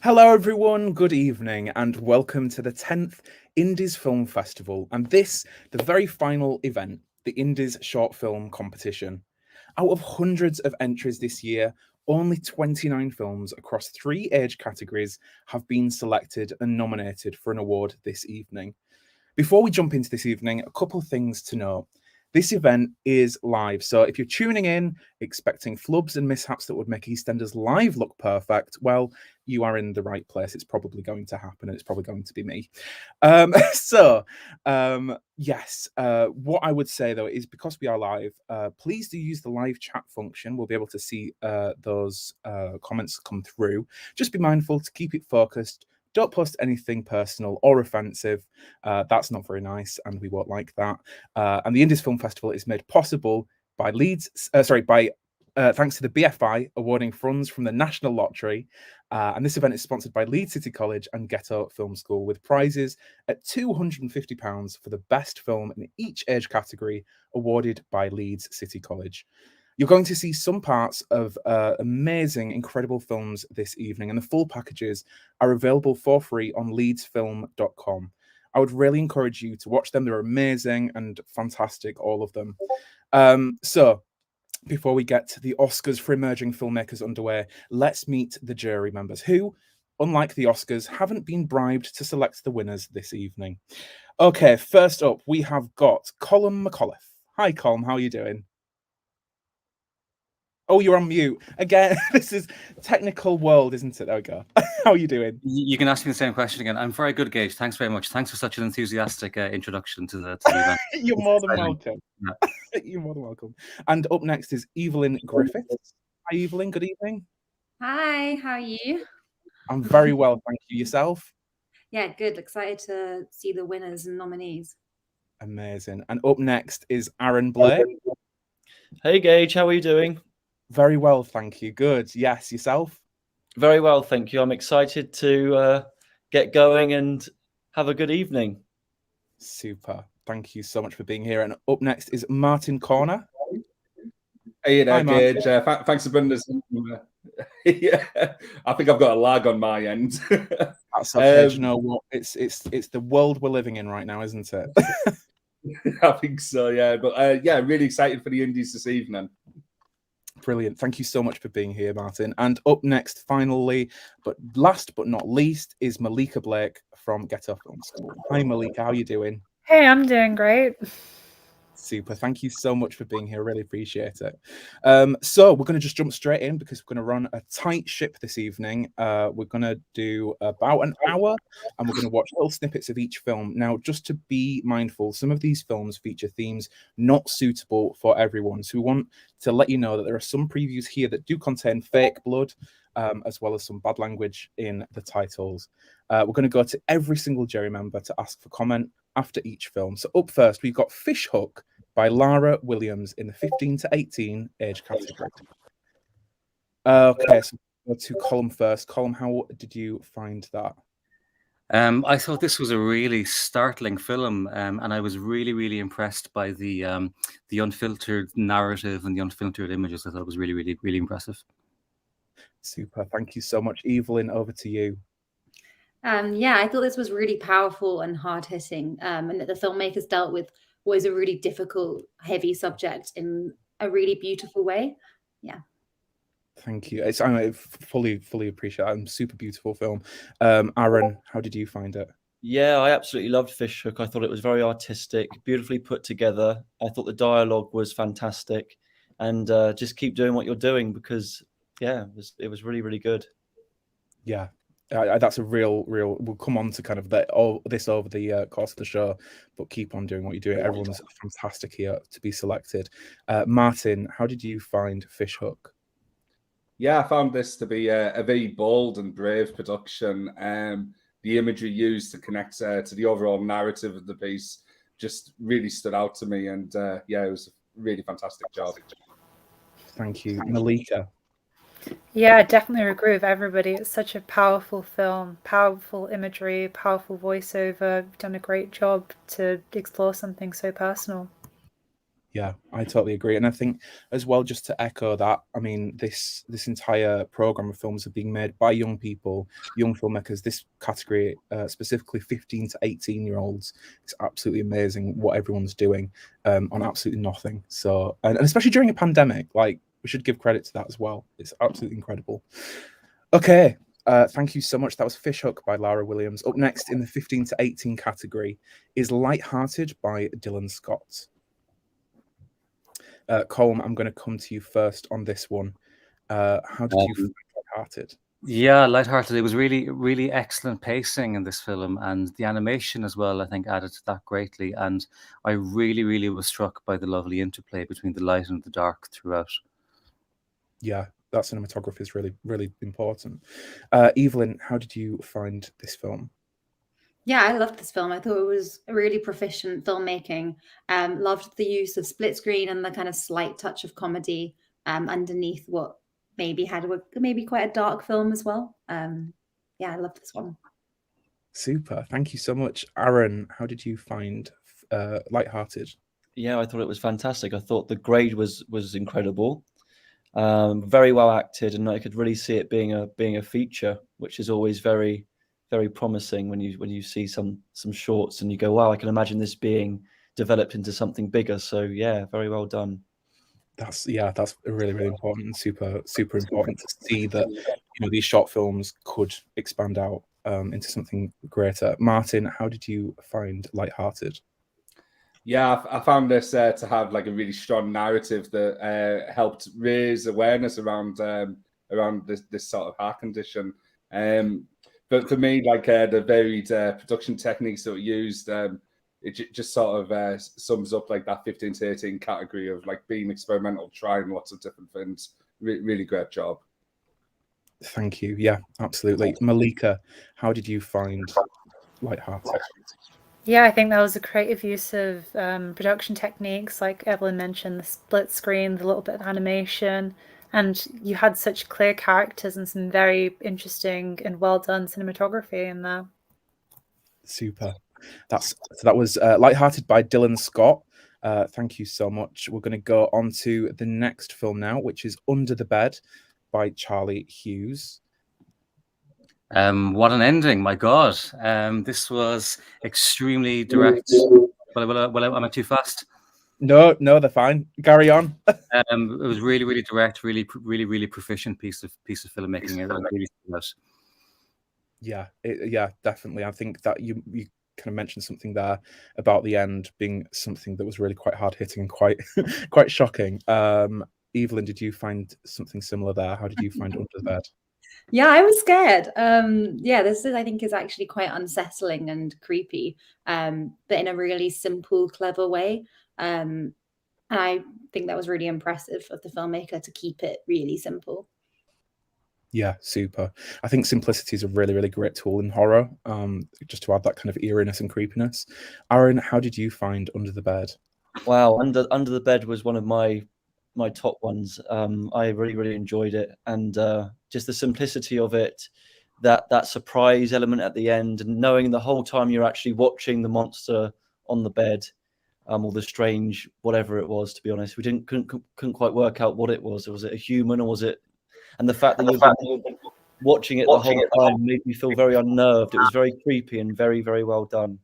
Hello, everyone. Good evening, and welcome to the 10th Indies Film Festival, and this, the very final event, the Indies Short Film Competition. Out of hundreds of entries this year, only 29 films across three age categories have been selected and nominated for an award this evening. Before we jump into this evening, a couple of things to note. This event is live, so if you're tuning in expecting flubs and mishaps that would make EastEnders Live look perfect, well, you are in the right place. It's probably going to happen, and it's probably going to be me. Yes, what I would say though is because we are live, please do use the live chat function. We'll be able to see those comments come through. Just be mindful to keep it focused. Don't post anything personal or offensive. That's not very nice, and we won't like that. And the Indies Film Festival is made possible by thanks to the BFI awarding funds from the National Lottery. And this event is sponsored by Leeds City College and Ghetto Film School, with prizes at £250 for the best film in each age category, awarded by Leeds City College. You're going to see some parts of amazing, incredible films this evening, and the full packages are available for free on leedsfilm.com. I would really encourage you to watch them. They're amazing and fantastic, all of them. So, before we get the Oscars for emerging filmmakers underway, let's meet the jury members who, unlike the Oscars, haven't been bribed to select the winners this evening. Okay, first up, we have got Colm McAuliffe. Hi, Colm, how are you doing? Oh, you're on mute. Again, this is technical world, isn't it? There we go. How are you doing? You can ask me the same question again. I'm very good, Gage. Thanks very much. Thanks for such an enthusiastic introduction to the event. You're It's more than exciting. welcome. Yeah. You're more than welcome. And up next is Evelyn Griffiths. Hi, Evelyn. Good evening. Hi, how are you? I'm very well, thank you. Yourself? Yeah, good. Excited to see the winners and nominees. Amazing. And up next is Aaron Blake. Hey Gage, how are you doing? Very well, thank you. Good. Yes, yourself? Very well, thank you. I'm excited to get going and have a good evening. Super. Thank you so much for being here. And up next is Martin Corner. Hey there, Hi, Martin. Gage. Thanks for bringing us in. Yeah, I think I've got a lag on my end. That's okay. Do you know what? It's the world we're living in right now, isn't it? I think so, yeah. But yeah, really excited for the Indies this evening. Brilliant. Thank you so much for being here, Martin. And up next, finally, but last but not least, is Malika Blake from Ghetto Film School. Hi, Malika. How are you doing? Hey, I'm doing great. Super. Thank you so much for being here. Really appreciate it. So we're going to just jump straight in because we're going to run a tight ship this evening. We're going to do about an hour and we're going to watch little snippets of each film. Now, just to be mindful, some of these films feature themes not suitable for everyone. So we want to let you know that there are some previews here that do contain fake blood, as well as some bad language in the titles. We're going to go to every single jury member to ask for comment after each film. So up first, we've got Fish Hook by Lara Williams in the 15 to 18 age category. Okay, so we'll go to Colm first. Colm, how did you find that? I thought this was a really startling film, and I was really, really impressed by the unfiltered narrative and the unfiltered images. I thought it was really, really, really impressive. Super. Thank you so much. Evelyn, over to you. Yeah, I thought this was really powerful and hard-hitting, and that the filmmakers dealt with what is a really difficult, heavy subject in a really beautiful way. Yeah. Thank you. I fully appreciate it. Super beautiful film. Aaron, how did you find it? Yeah, I absolutely loved Fish Hook. I thought it was very artistic, beautifully put together. I thought the dialogue was fantastic, and just keep doing what you're doing because, yeah, it was really, really good. Yeah, that's a real. We'll come on to kind of this over the course of the show, but keep on doing what you're doing. Everyone's fantastic here to be selected. Martin, how did you find Fish Hook? Yeah, I found this to be a very bold and brave production. The imagery used to connect to the overall narrative of the piece just really stood out to me, and yeah, it was a really fantastic job. Thank you, Malika. Yeah, I definitely agree with everybody. It's such a powerful film, powerful imagery, powerful voiceover. You've done a great job to explore something so personal. Yeah, I totally agree. And I think as well, just to echo that, I mean, this entire program of films are being made by young people, young filmmakers. This category, specifically 15 to 18-year-olds, it's absolutely amazing what everyone's doing on absolutely nothing. So, and especially during a pandemic, like we should give credit to that as well. It's absolutely incredible. Okay. Thank you so much. That was Fishhook by Lara Williams. Up next in the 15 to 18 category is Lighthearted by Dylan Scott. Colm, I'm going to come to you first on this one. How did you find Lighthearted? Yeah, Lighthearted. It was really, really excellent pacing in this film, and the animation as well, I think, added to that greatly. And I really, really was struck by the lovely interplay between the light and the dark throughout. Yeah, that cinematography is really, really important. Evelyn, how did you find this film? Yeah, I loved this film. I thought it was a really proficient filmmaking. Loved the use of split screen and the kind of slight touch of comedy underneath what maybe maybe quite a dark film as well. Yeah, I loved this one. Super. Thank you so much. Aaron, how did you find Lighthearted? Yeah, I thought it was fantastic. I thought the grade was incredible, very well acted, and I could really see it being a feature, which is always very, very promising when you see some shorts and you go, wow, I can imagine this being developed into something bigger. So yeah, very well done. That's really, really important and super, super important to see that these short films could expand out into something greater. Martin, how did you find Lighthearted? Yeah, I found this to have like a really strong narrative that helped raise awareness around this sort of heart condition. But for me, like the varied production techniques that were used, it just sort of sums up like that 15 to 18 category of like being experimental, trying lots of different things. Really great job. Thank you. Yeah, absolutely. Malika, how did you find Lighthearted? Yeah, I think that was a creative use of production techniques, like Evelyn mentioned, the split screen, the little bit of animation, and you had such clear characters and some very interesting and well done cinematography in there. Super. That was Lighthearted by Dylan Scott. Thank you so much. We're going to go on to the next film now, which is Under the Bed by Charlie Hughes. What an ending, my God. This was extremely direct. Well, am I too fast? No, they're fine. Carry on. It was really, really direct, really, really, really proficient piece of filmmaking. Yeah, definitely. I think that you kind of mentioned something there about the end being something that was really quite hard hitting and quite quite shocking. Evelyn, did you find something similar there? How did you find Under the Bed? Yeah, I was scared. Yeah, this I think is actually quite unsettling and creepy, but in a really simple, clever way. And I think that was really impressive of the filmmaker to keep it really simple. Yeah, super. I think simplicity is a really, really great tool in horror, just to add that kind of eeriness and creepiness. Aaron, how did you find Under the Bed? Wow, Under the Bed was one of my top ones. I really, really enjoyed it, and just the simplicity of it, that surprise element at the end, and knowing the whole time you're actually watching the monster on the bed, or the strange whatever it was. To be honest, we couldn't quite work out what it was. Was it a human or was it? And the fact that you've been watching it the whole time made me feel very unnerved. It was very creepy and very, very well done.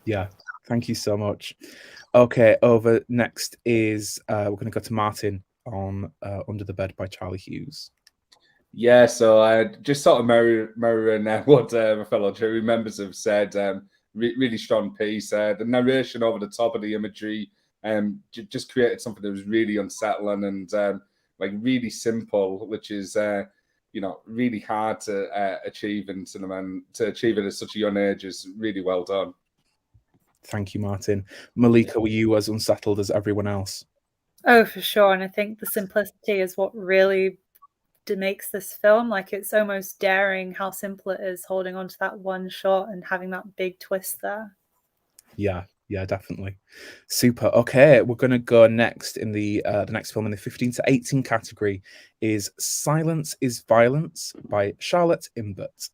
Yeah, thank you so much. Okay, over next is we're going to go to Martin on Under the Bed by Charlie Hughes. Yeah, so I just sort of mirroring what my fellow jury members have said. Really strong piece. The narration over the top of the imagery just created something that was really unsettling and like really simple, which is really hard to achieve in cinema, and to achieve it at such a young age is really well done. Thank you, Martin. Malika, were you as unsettled as everyone else? Oh, for sure. And I think the simplicity is what really makes this film. Like, it's almost daring how simple it is, holding on to that one shot and having that big twist there. Yeah, definitely. Super. Okay, we're going to go next in the next film in the 15 to 18 category is Silence is Violence by Charlotte Imbert.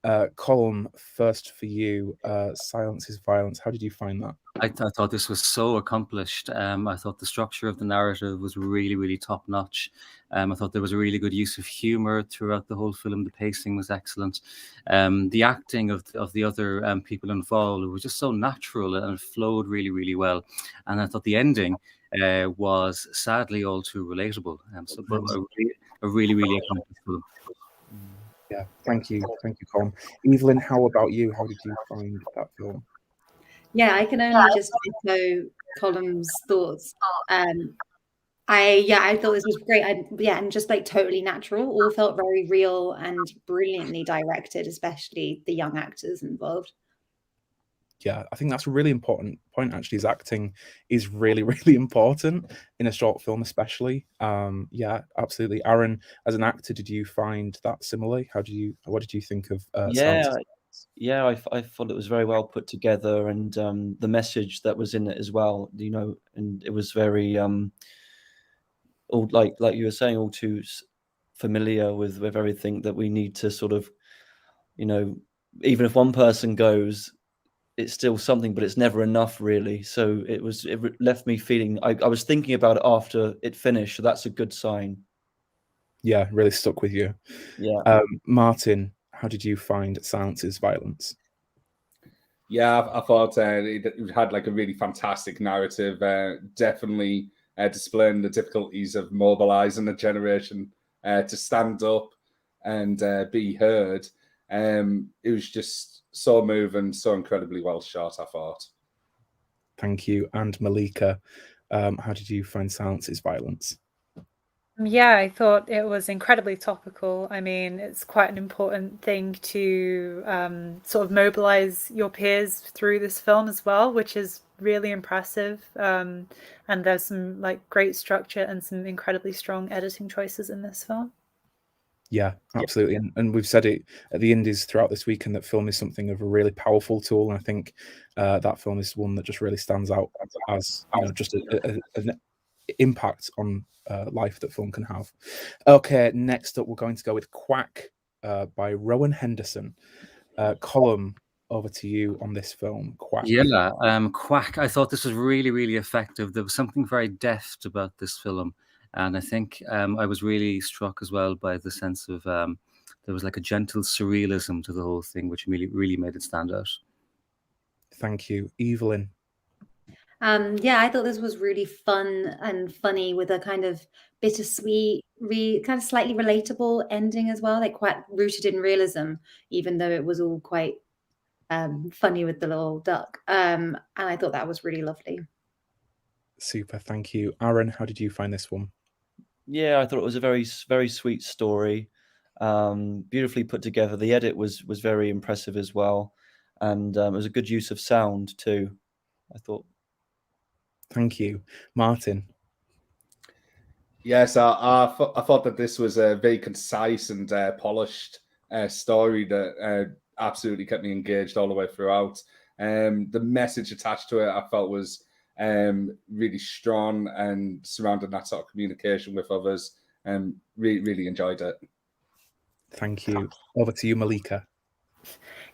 Colm, first for you, Silence is Violence. How did you find that? I thought this was so accomplished. I thought the structure of the narrative was really, really top notch. I thought there was a really good use of humor throughout the whole film. The pacing was excellent. The acting of the other people involved was just so natural and it flowed really, really well. And I thought the ending was sadly all too relatable. But a really, really accomplished film. Yeah, thank you, Colm. Evelyn, how about you? How did you find that film? Yeah, I can only just echo Colm's thoughts. I thought this was great. And just like totally natural, all felt very real and brilliantly directed, especially the young actors involved. Yeah, I think that's a really important point, actually, is acting is really, really important in a short film, especially. Yeah, absolutely. Aaron, as an actor, did you find that similarly? What did you think of Silence? Yeah, I thought it was very well put together, and the message that was in it as well, and it was very all like you were saying, all too familiar with everything that we need to sort of, even if one person goes, it's still something, but it's never enough, really. So it left me feeling, I was thinking about it after it finished, so that's a good sign. Yeah, really stuck with you. Yeah. Martin, how did you find Silence is Violence? Yeah, I thought it had like a really fantastic narrative, definitely displaying the difficulties of mobilizing a generation to stand up and be heard. It was just so moving, so incredibly well shot, I thought. Thank you. And Malika, how did you find Silence is Violence? Yeah, I thought it was incredibly topical. I mean, it's quite an important thing to sort of mobilize your peers through this film as well, which is really impressive. And there's some like great structure and some incredibly strong editing choices in this film. Yeah, absolutely. And we've said it at the Indies throughout this weekend that film is something of a really powerful tool. And I think that film is one that just really stands out as just an impact on life that film can have. Okay, next up, we're going to go with Quack by Rowan Henderson. Colm, over to you on this film, Quack. Yeah, Quack. I thought this was really, really effective. There was something very deft about this film. And I think I was really struck as well by the sense of there was like a gentle surrealism to the whole thing, which really, really made it stand out. Thank you. Evelyn. Yeah, I thought this was really fun and funny with a kind of bittersweet, kind of slightly relatable ending as well, like quite rooted in realism, even though it was all quite funny with the little duck. And I thought that was really lovely. Super, thank you. Aaron, how did you find this one? Yeah, I thought it was a very, very sweet story, beautifully put together. The edit was very impressive as well, and it was a good use of sound too, I thought. Thank you. Martin. Yes, I thought that this was a very concise and polished story that absolutely kept me engaged all the way throughout. The message attached to it, I felt, was really strong and surrounding that sort of communication with others, and really enjoyed it. Thank you. Over to you, Malika.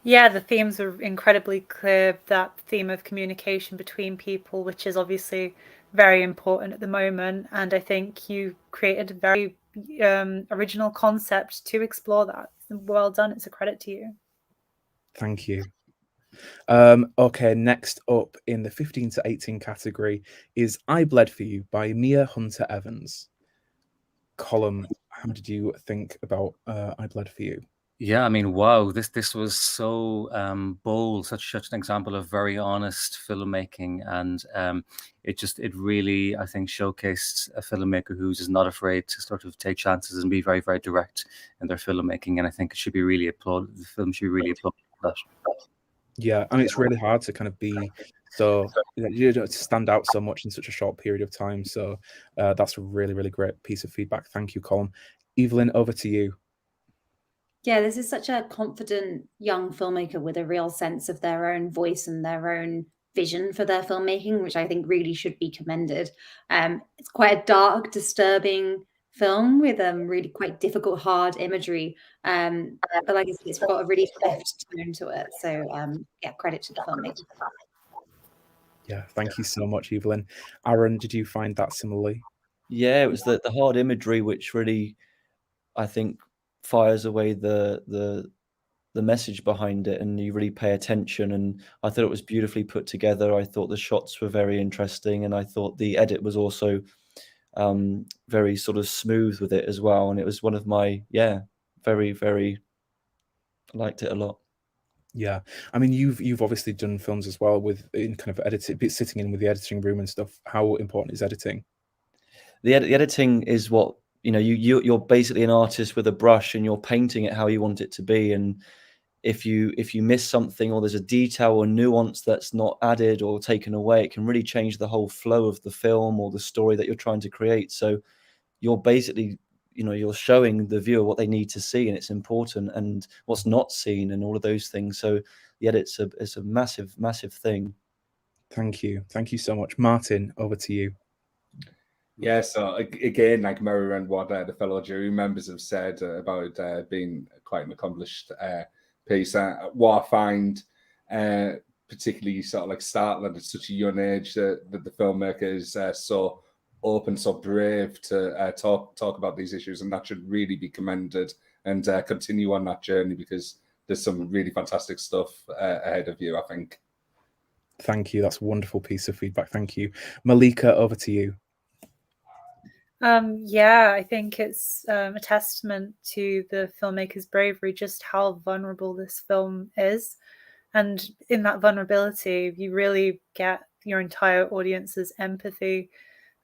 Yeah, the themes are incredibly clear. That theme of communication between people, which is obviously very important at the moment. And I think you created a very original concept to explore that. Well done. It's a credit to you. Thank you. Okay, next up in the 15 to 18 category is I Bled For You by Mia Hunter Evans. Colm, how did you think about I Bled For You? Yeah, I mean, wow, this was so bold, such an example of very honest filmmaking, and it really, I think, showcased a filmmaker who's just not afraid to sort of take chances and be very, very direct in their filmmaking, and I think it should be really applauded. The film should be really applauded for that. Yeah, and it's really hard to kind of be so to stand out so much in such a short period of time. So that's a really, really great piece of feedback. Thank you, Colm. Evelyn, over to you. Yeah, this is such a confident young filmmaker with a real sense of their own voice and their own vision for their filmmaking, which I think really should be commended. It's quite a dark, disturbing film with really quite difficult, hard imagery. But like I said, it's got a really deft tone to it. So yeah, credit to the filmmaker. Yeah, thank you so much, Evelyn. Aaron, did you find that similarly? Yeah, it was the hard imagery which really, I think, fires away the message behind it, and you really pay attention. And I thought it was beautifully put together. I thought the shots were very interesting, and I thought the edit was also very sort of smooth with it as well. And it was one of my very I liked it a lot. Yeah, I mean, you've obviously done films as well with in kind of editing, sitting in with the editing room and stuff. How important is editing? The editing is what, you know, you're basically an artist with a brush, and you're painting it how you want it to be. And if you miss something, or there's a detail or nuance that's not added or taken away, it can really change the whole flow of the film or the story that you're trying to create. So you're basically, you know, you're showing the viewer what they need to see, and it's important, and what's not seen, and all of those things. So the edit's a massive thing. Thank you so much. Martin, over to you. Yeah, so again, like mirroring what the fellow jury members have said about being quite an accomplished piece. What I find particularly sort of like startling at such a young age, that the filmmaker is so open, so brave to talk about these issues, and that should really be commended, and continue on that journey, because there's some really fantastic stuff ahead of you, I think. Thank you. That's a wonderful piece of feedback. Thank you. Malika, over to you. Yeah, I think it's a testament to the filmmaker's bravery, just how vulnerable this film is. And in that vulnerability, you really get your entire audience's empathy.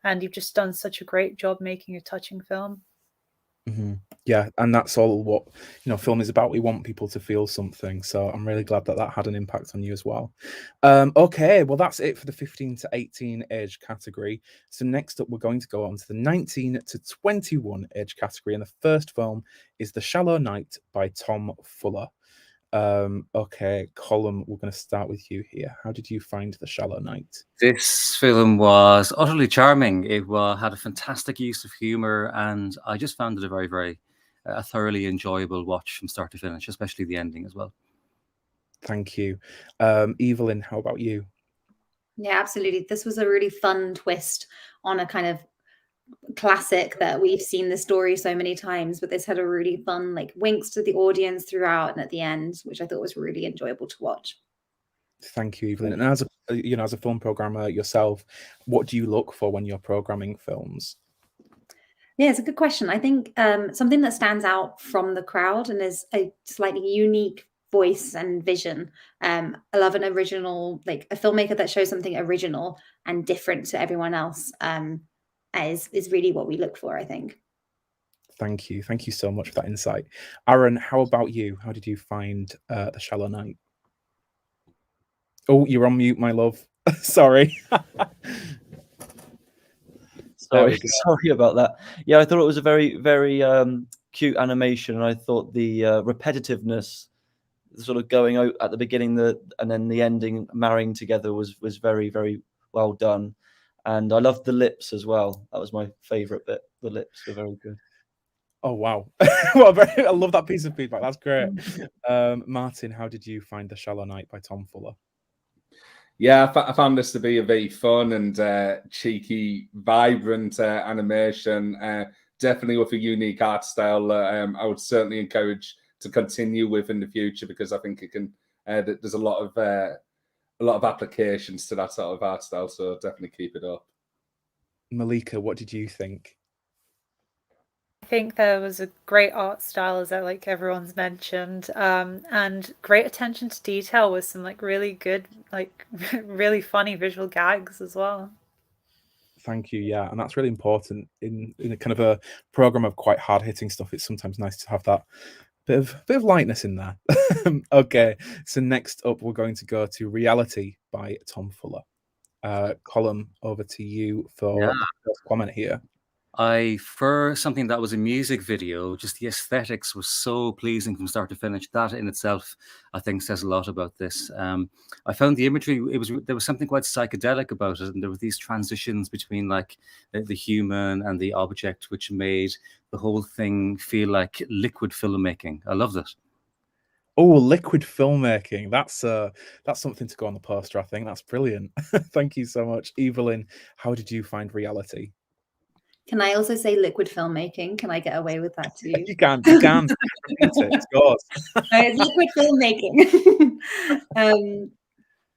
And you've just done such a great job making a touching film. Mm-hmm. Yeah, and that's all what, you know, film is about. We want people to feel something, so I'm really glad that that had an impact on you as well. Okay, well, that's it for the 15 to 18 age category. So next up, we're going to go on to the 19 to 21 age category, and the first film is The Shallow Night by Tom Fuller. Okay, Colm, we're going to start with you here. How did you find The Shallow Night? This film was utterly charming. It had a fantastic use of humor, and I just found it a very thoroughly enjoyable watch from start to finish, especially the ending as well. Thank you. Evelyn, how about you? Yeah, absolutely. This was a really fun twist on a kind of classic that we've seen the story so many times, but this had a really fun like winks to the audience throughout and at the end, which I thought was really enjoyable to watch. Thank you, Evelyn. And as a, you know, as a film programmer yourself, what do you look for when you're programming films? Yeah, it's a good question. I think something that stands out from the crowd and is a slightly unique voice and vision. I love an original, like a filmmaker that shows something original and different to everyone else. Is really what we look for, I think. Thank you so much for that insight. Aaron, how about you? How did you find The Shallow Night? Oh, you're on mute, my love. Sorry. Sorry about that. Yeah, I thought it was a very cute animation, and I thought the repetitiveness, sort of going out at the beginning, and then the ending marrying together was very well done. And I loved the lips as well. That was my favorite bit. The lips were very good. Oh wow. Well, I love that piece of feedback. That's great. Martin, how did you find The Shallow Night by Tom Fuller? Yeah, I found this to be a very fun and cheeky, vibrant animation. Definitely with a unique art style. I would certainly encourage to continue with in the future, because I think it can. There's a lot of applications to that sort of art style. So definitely keep it up. Malika, what did you think? I think there was a great art style, as like everyone's mentioned, and great attention to detail with some like really good, like really funny visual gags as well. Thank you. Yeah, and that's really important in a kind of a program of quite hard hitting stuff. It's sometimes nice to have that bit of lightness in there. Okay, so next up we're going to go to Reality by Tom Fuller. Colm, over to you for the first comment here. For something that was a music video, just the aesthetics was so pleasing from start to finish. That in itself, I think, says a lot about this. I found the imagery, there was something quite psychedelic about it, and there were these transitions between like the human and the object, which made the whole thing feel like liquid filmmaking. I loved it. Oh, liquid filmmaking. That's something to go on the poster, I think. That's brilliant. Thank you so much. Evelyn, how did you find Reality? Can I also say liquid filmmaking? Can I get away with that too? You can. Repeat it. It's yours. It's liquid filmmaking.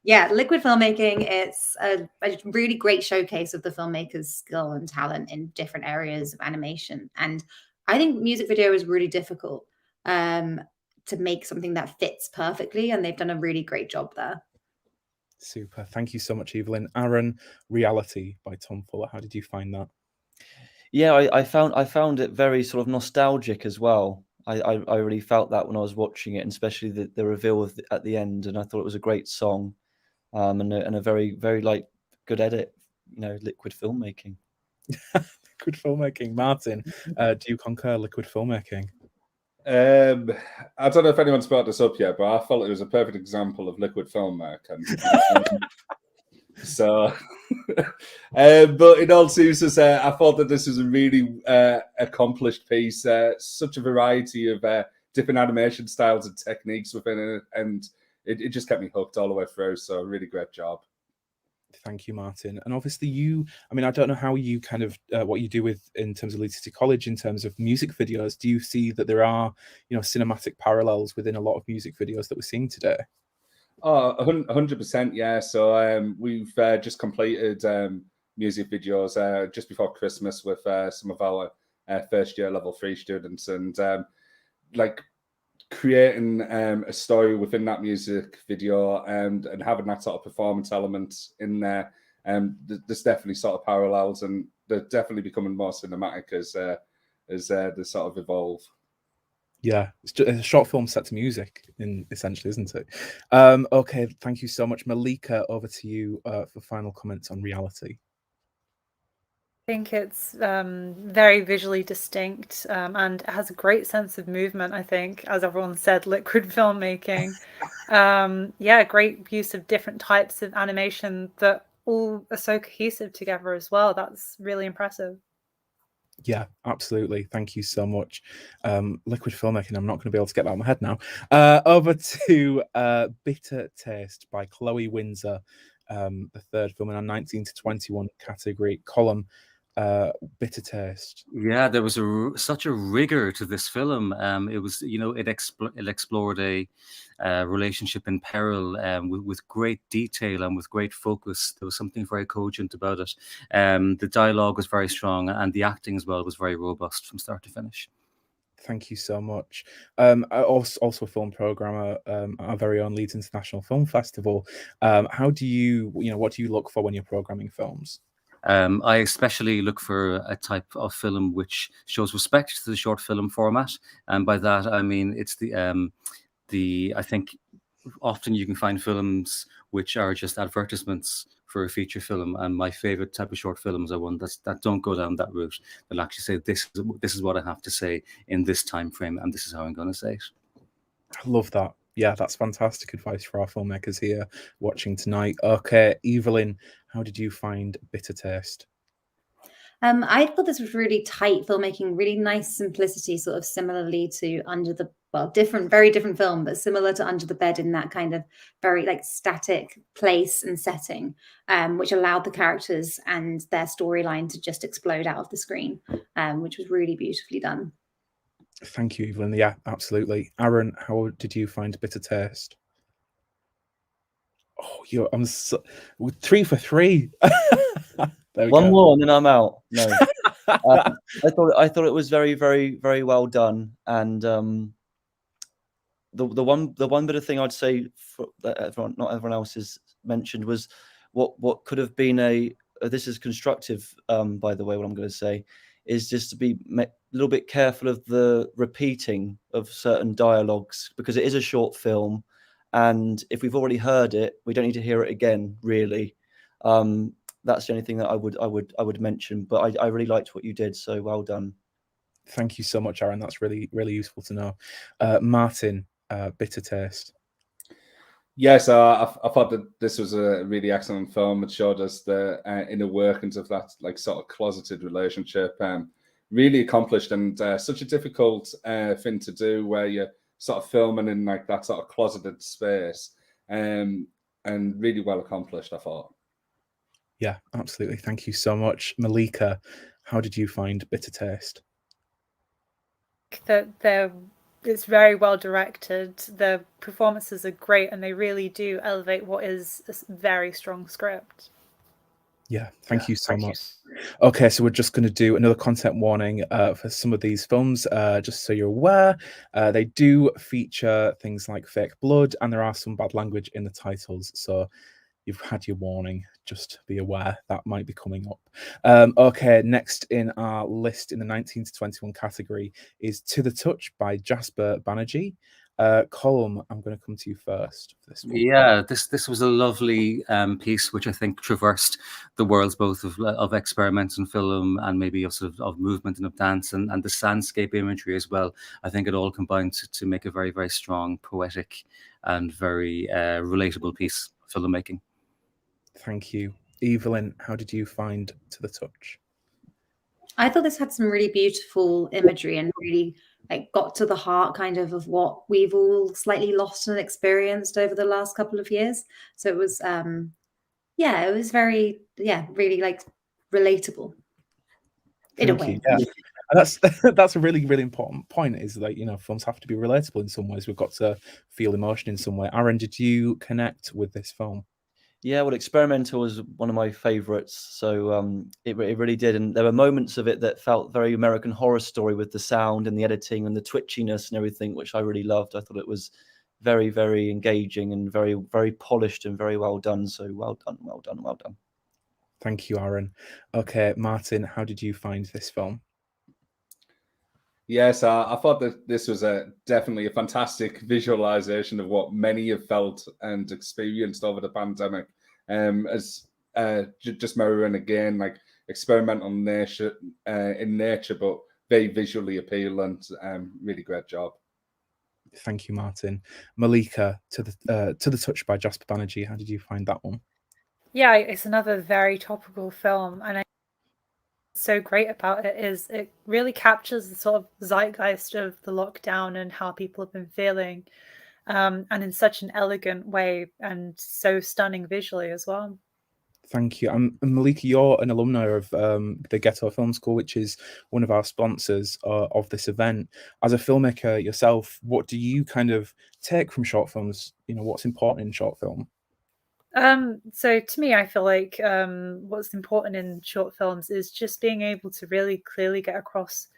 Yeah, liquid filmmaking. It's a really great showcase of the filmmaker's skill and talent in different areas of animation. And I think music video is really difficult to make something that fits perfectly, and they've done a really great job there. Super. Thank you so much, Evelyn. Aaron, Reality by Tom Fuller. How did you find that? Yeah, I found it very sort of nostalgic as well. I really felt that when I was watching it, and especially the reveal at the end. And I thought it was a great song, and a very, very like good edit. You know, liquid filmmaking. Liquid filmmaking. Martin, do you concur? Liquid filmmaking. I don't know if anyone's brought this up yet, but I felt it was a perfect example of liquid filmmaking. So, but in all seriousness, I thought that this was a really accomplished piece. Such a variety of different animation styles and techniques within it, and it just kept me hooked all the way through. So, really great job. Thank you, Martin. And obviously I don't know how you kind of what you do with in terms of Leeds City College in terms of music videos. Do you see that there are cinematic parallels within a lot of music videos that we're seeing today? Oh, 100%, yeah. So we've just completed music videos just before Christmas with some of our first year level 3 students, and like creating a story within that music video and having that sort of performance element in there. There's definitely sort of parallels, and they're definitely becoming more cinematic as they sort of evolve. Yeah, it's just a short film set to music, essentially, isn't it? Okay, thank you so much, Malika. Over to you for final comments on Reality. I think it's very visually distinct and it has a great sense of movement. I think, as everyone said, liquid filmmaking. Yeah, great use of different types of animation that all are so cohesive together as well. That's really impressive. Yeah, absolutely. Thank you so much. Liquid filmmaking, I'm not going to be able to get that out of my head now. Over to Bitter Taste by Chloe Windsor, the third film in our 19 to 21 category column. Bitter Taste. Yeah, there was such a rigor to this film. It was, it explored a relationship in peril with great detail and with great focus. There was something very cogent about it. The dialogue was very strong, and the acting as well was very robust from start to finish. Thank you so much. Also a film programmer, our very own Leeds International Film Festival. How do you, what do you look for when you're programming films? I especially look for a type of film which shows respect to the short film format, and by that I mean it's I think often you can find films which are just advertisements for a feature film, and my favorite type of short films are one that don't go down that route. They'll actually say this is what I have to say in this time frame, and this is how I'm going to say it. I love that. Yeah, that's fantastic advice for our filmmakers here watching tonight. Okay, Evelyn, how did you find Bitter Taste? I thought this was really tight filmmaking, really nice simplicity, sort of similarly to very different film, but similar to Under the Bed in that kind of very like static place and setting, which allowed the characters and their storyline to just explode out of the screen, which was really beautifully done. Thank you, Evelyn. Yeah, absolutely. Aaron, how did you find Bitter Taste? Oh, I'm 3 for 3. One more and then I'm out. No, I thought it was very, very, very well done. And the one bit of thing I'd say that not everyone else has mentioned was what could have been this is constructive. By the way, what I'm going to say is just to be a little bit careful of the repeating of certain dialogues, because it is a short film, and if we've already heard it, we don't need to hear it again, really. that's the only thing that I would mention. But I really liked what you did, so well done. Thank you so much, Aaron. That's really, really useful to know. Martin, Bitter Taste. Yes, I thought that this was a really excellent film. It showed us the inner workings of that like sort of closeted relationship. Really accomplished, and such a difficult thing to do, where you're sort of filming in like that sort of closeted space, and really well accomplished, I thought. Yeah, absolutely. Thank you so much, Malika. How did you find Bitter Taste? It's very well directed. The performances are great, and they really do elevate what is a very strong script. Yeah, thank you so much. Okay, so we're just going to do another content warning for some of these films, just so you're aware. They do feature things like fake blood, and there are some bad language in the titles. So you've had your warning. Just be aware that might be coming up. Okay, next in our list in the 19 to 21 category is To the Touch by Jasper Banerjee. Colm, I'm going to come to you first for this one. Yeah, this was a lovely piece, which I think traversed the worlds both of experimental film and maybe of sort of movement and of dance and the sandscape imagery as well. I think it all combined to make a very, very strong, poetic and very relatable piece of filmmaking. Thank you. Evelyn, how did you find To the Touch? I thought this had some really beautiful imagery and really like got to the heart kind of what we've all slightly lost and experienced over the last couple of years. So it was it was very really like relatable in a way. Yeah. And that's a really, really important point, is that, you know, films have to be relatable in some ways. We've got to feel emotion in some way. Aaron, did you connect with this film? Yeah, well, Experimental was one of my favorites, so it really did. And there were moments of it that felt very American Horror Story, with the sound and the editing and the twitchiness and everything, which I really loved. I thought it was very, very engaging and very, very polished and very well done. So well done, well done, well done. Thank you, Aaron. Okay, Martin, how did you find this film? Yes, I thought that this was definitely a fantastic visualization of what many have felt and experienced over the pandemic. As just mirroring again, like experimental nature in nature, but very visually appealing. Really great job. Thank you, Martin. Malika, To the Touch by Jasper Banerjee. How did you find that one? Yeah, it's another very topical film, and so great about it is it really captures the sort of zeitgeist of the lockdown and how people have been feeling, and in such an elegant way and so stunning visually as well. Thank you. Malika, you're an alumna of the Ghetto Film School, which is one of our sponsors of this event. As a filmmaker yourself, what do you kind of take from short films? You know, what's important in short film? So to me, I feel like what's important in short films is just being able to really clearly get across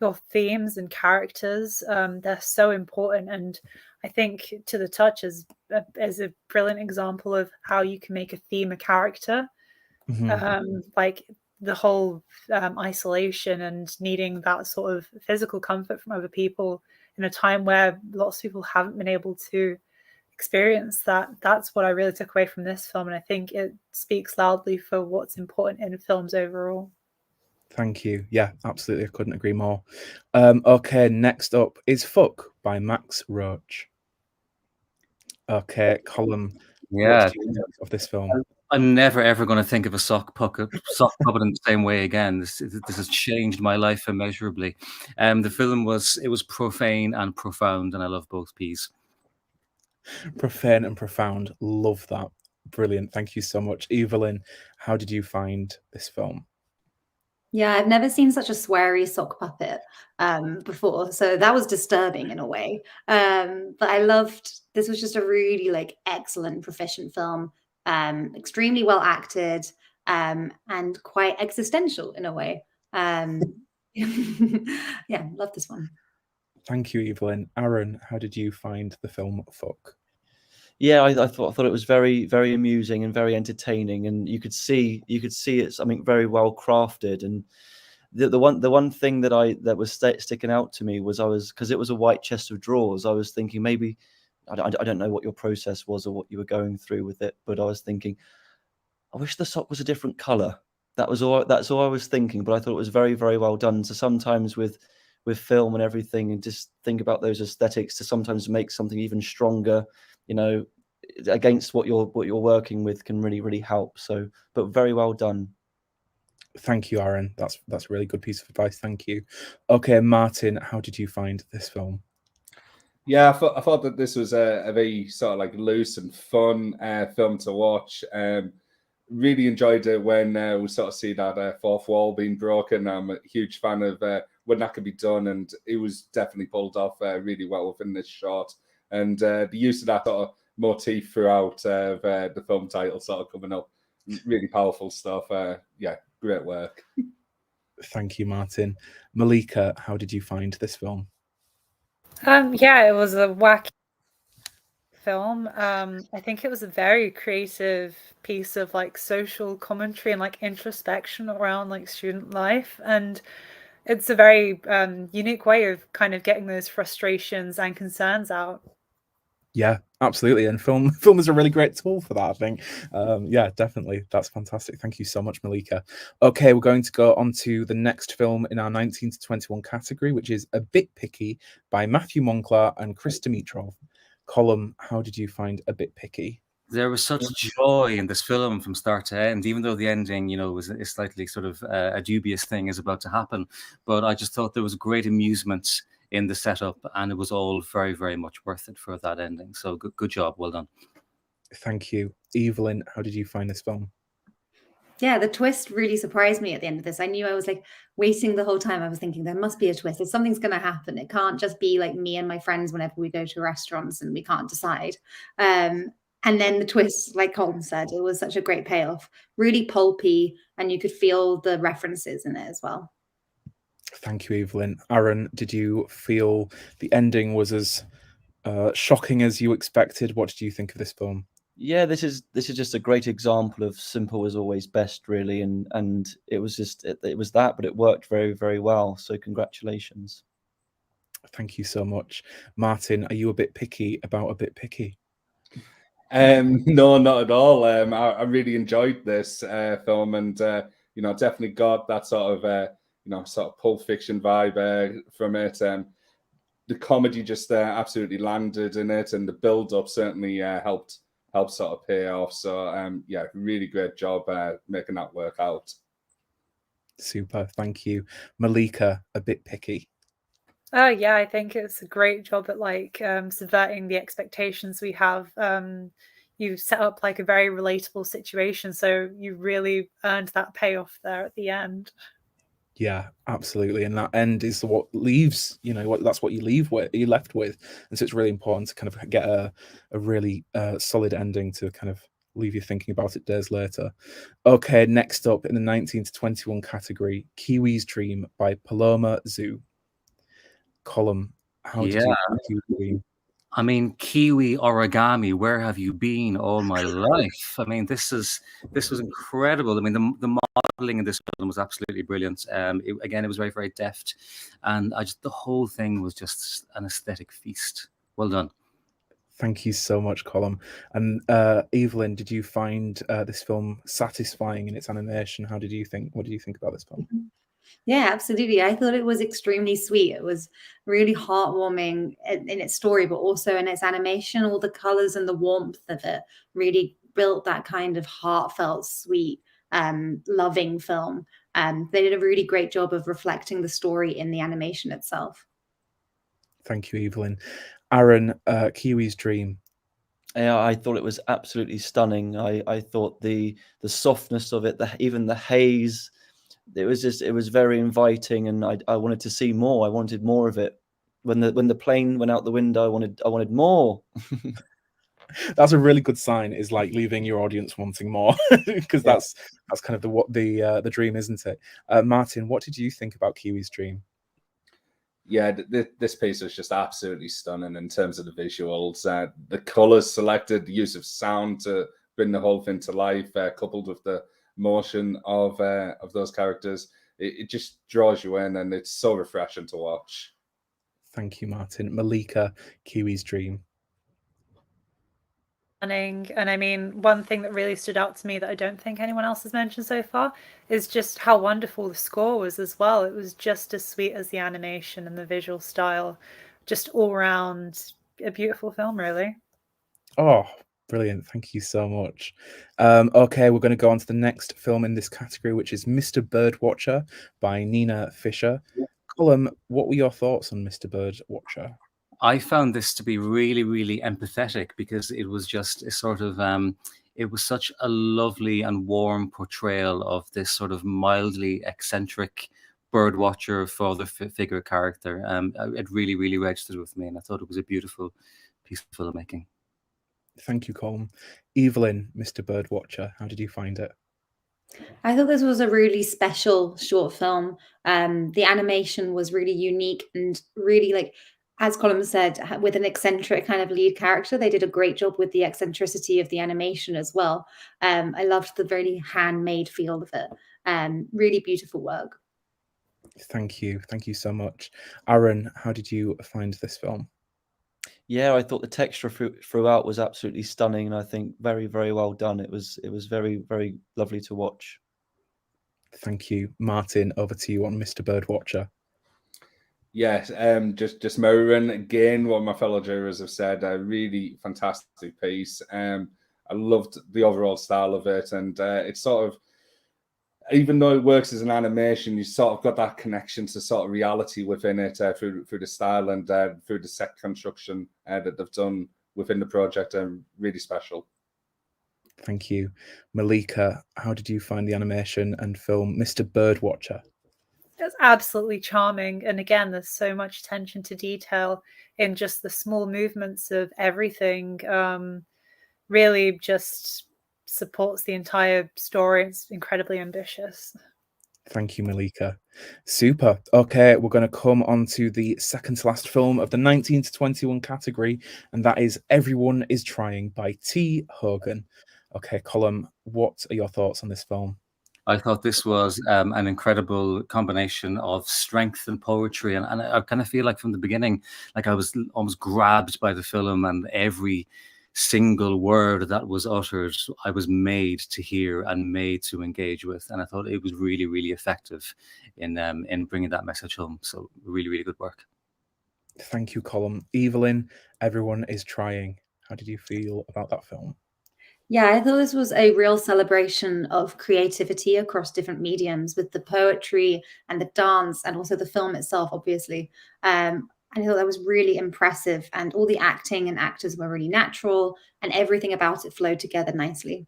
your themes and characters. They're so important, and I think To the Touch is a brilliant example of how you can make a theme a character. Like the whole isolation and needing that sort of physical comfort from other people in a time where lots of people haven't been able to experience that. That's what I really took away from this film, and I think it speaks loudly for what's important in films overall. Thank you. Yeah, absolutely. I couldn't agree more. Okay, next up is Fuck by Max Roach. Okay, Colm. Yeah, what did you think of this film? I'm never ever going to think of a sock puppet in the same way again. This has changed my life immeasurably. The film was profane and profound, and I love both P's. Profane and profound. Love that. Brilliant. Thank you so much. Evelyn, how did you find this film? Yeah, I've never seen such a sweary sock puppet before, so that was disturbing in a way. But I loved, this was just a really like excellent, proficient film, extremely well acted, and quite existential in a way. Yeah, love this one. Thank you, Evelyn. Aaron, how did you find the film Fuck? Yeah, I thought it was very, very amusing and very entertaining, and you could see it's something very well crafted. And the one thing that was sticking out to me was because it was a white chest of drawers. I was thinking maybe I don't know what your process was or what you were going through with it, but I was thinking I wish the sock was a different color. That's all I was thinking, but I thought it was very, very well done. So sometimes with film and everything, and just think about those aesthetics to sometimes make something even stronger, you know, against what you're working with can really, really help. So, but very well done. Thank you, Aaron. That's a really good piece of advice. Thank you. Okay, Martin, how did you find this film? Yeah, I thought that this was a very sort of like loose and fun film to watch. Really enjoyed it when we sort of see that fourth wall being broken. I'm a huge fan of when that can be done, and it was definitely pulled off really well within this shot. And the use of that sort of motif throughout the film title sort of coming up, really powerful stuff. Yeah, great work. Thank you, Martin. Malika, how did you find this film? Yeah, it was a wacky film. I think it was a very creative piece of like social commentary and like introspection around like student life, and it's a very unique way of kind of getting those frustrations and concerns out. Yeah, absolutely. And film is a really great tool for that, I think. Yeah, definitely. That's fantastic. Thank you so much, Malika. Okay, we're going to go on to the next film in our 19 to 21 category, which is A Bit Picky by Matthew Monclar and Chris Dimitrov. Colm, how did you find A Bit Picky? There was such joy in this film from start to end, even though the ending, you know, was a slightly sort of a dubious thing is about to happen. But I just thought there was great amusement in the setup, and it was all very, very much worth it for that ending. So good job. Well done. Thank you. Evelyn, how did you find this film? Yeah, the twist really surprised me at the end of this. I knew I was like waiting the whole time. I was thinking there must be a twist. If something's going to happen, it can't just be like me and my friends whenever we go to restaurants and we can't decide. And then the twist, like Colm said, it was such a great payoff. Really pulpy, and you could feel the references in it as well. Thank you, Evelyn. Aaron, did you feel the ending was as shocking as you expected? What did you think of this film? Yeah, this is just a great example of simple is always best, really, and it was just it was that, but it worked very, very well. So congratulations. Thank you so much. Martin, are you a bit picky about A Bit Picky? No, not at all. I really enjoyed this film, and you know, definitely got that sort of you know, sort of Pulp Fiction vibe from it. The comedy just absolutely landed in it, and the build-up certainly helped sort of pay off. So yeah, really great job making that work out. Super, thank you. Malika, A Bit Picky? Oh yeah, I think it's a great job at like subverting the expectations we have. You set up like a very relatable situation, so you really earned that payoff there at the end. Yeah, absolutely. And that end is what leaves, you know, that's what you leave with, you're left with. And so it's really important to kind of get a really solid ending to kind of leave you thinking about it days later. Okay, next up in the 19 to 21 category, Kiwi's Dream by Paloma Zhu. Colm, how did you find Kiwi's Dream? I mean, Kiwi Origami, where have you been all my life? I mean, this was incredible. I mean, the modeling in this film was absolutely brilliant. Again, it was very, very deft, and the whole thing was just an aesthetic feast. Well done. Thank you so much, Colm. And Evelyn, did you find this film satisfying in its animation? What did you think about this film? Yeah, absolutely. I thought it was extremely sweet. It was really heartwarming in its story, but also in its animation. All the colors and the warmth of it really built that kind of heartfelt, sweet, loving film. They did a really great job of reflecting the story in the animation itself. Thank you, Evelyn. Aaron, Kiwi's Dream. Yeah, I thought it was absolutely stunning. I thought the softness of it, even the haze, it was very inviting, and I wanted to see more. I wanted more of it. When the plane went out the window, I wanted more. That's a really good sign, is like leaving your audience wanting more, because that's kind of the dream, isn't it? Martin, what did you think about Kiwi's Dream? Yeah, this piece was just absolutely stunning in terms of the visuals. The colors selected, the use of sound to bring the whole thing to life, coupled with the motion of those characters. It just draws you in, and it's so refreshing to watch. Thank you, Martin. Malika, Kiwi's Dream. stunning. And I mean, one thing that really stood out to me that I don't think anyone else has mentioned so far is just how wonderful the score was as well. It was just as sweet as the animation and the visual style, just all around a beautiful film, really. Oh, brilliant. Thank you so much. Okay, we're going to go on to the next film in this category, which is Mr. Birdwatcher by Nina Fisher. Colm, what were your thoughts on Mr. Birdwatcher? I found this to be really, really empathetic because it was just a sort of, it was such a lovely and warm portrayal of this sort of mildly eccentric birdwatcher father figure character. It really, really registered with me, and I thought it was a beautiful piece of filmmaking. Thank you, Colm. Evelyn, Mr. Birdwatcher, how did you find it? I thought this was a really special short film. The animation was really unique and really, like, as Colm said, with an eccentric kind of lead character. They did a great job with the eccentricity of the animation as well. I loved the very handmade feel of it. Really beautiful work. Thank you. Thank you so much. Aaron, how did you find this film? Yeah, I thought the texture throughout was absolutely stunning, and I think very, very well done. It was very, very lovely to watch. Thank you. Martin, over to you on Mr. Birdwatcher. Yes, just mirroring again what my fellow jurors have said. A really fantastic piece. I loved the overall style of it, and it's sort of, even though it works as an animation, you sort of got that connection to sort of reality within it through the style and through the set construction that they've done within the project. Really special. Thank you. Malika, how did you find the animation and film Mr. Birdwatcher? It's absolutely charming. And again, there's so much attention to detail in just the small movements of everything. Really just supports the entire story. It's incredibly ambitious. Thank you, Malika. Super. Okay, we're going to come on to the second to last film of the 19 to 21 category, and that is Everyone is Trying by T. Hogan. Okay, Colm, what are your thoughts on this film? I thought this was an incredible combination of strength and poetry. And I kind of feel like from the beginning, like I was almost grabbed by the film, and every single word that was uttered, I was made to hear and made to engage with. And I thought it was really, really effective in bringing that message home. So really, really good work. Thank you, Colm. Evelyn, Everyone is Trying. How did you feel about that film? Yeah, I thought this was a real celebration of creativity across different mediums with the poetry and the dance and also the film itself, obviously. I thought that was really impressive, and all the acting and actors were really natural, and everything about it flowed together nicely.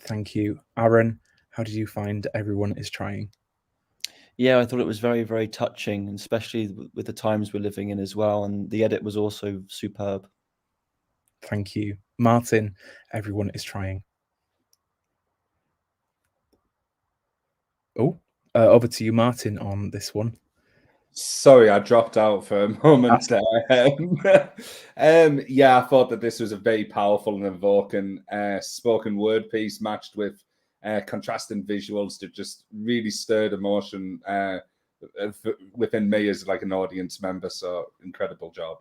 Thank you. Aaron, how did you find Everyone is Trying? Yeah, I thought it was very, very touching, and especially with the times we're living in as well. And the edit was also superb. Thank you. Martin, Everyone is Trying. Oh, over to you, Martin, on this one. Sorry, I dropped out for a moment there. Yeah, I thought that this was a very powerful and evoking spoken word piece matched with contrasting visuals that just really stirred emotion within me as like an audience member. So incredible job.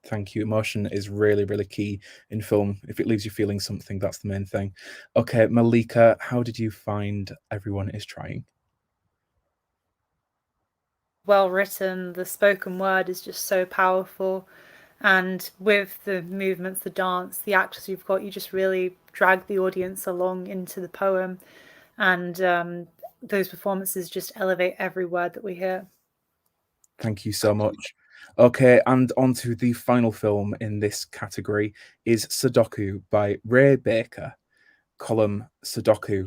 Thank you. Emotion is really, really key in film. If it leaves you feeling something, that's the main thing. Okay, Malika, how did you find Everyone is Trying? Well written. The spoken word is just so powerful. And with the movements, the dance, the actors you've got, you just really drag the audience along into the poem. And those performances just elevate every word that we hear. Thank you so much. Okay, and on to the final film in this category is Sudoku by Ray Baker. Colm, Sudoku.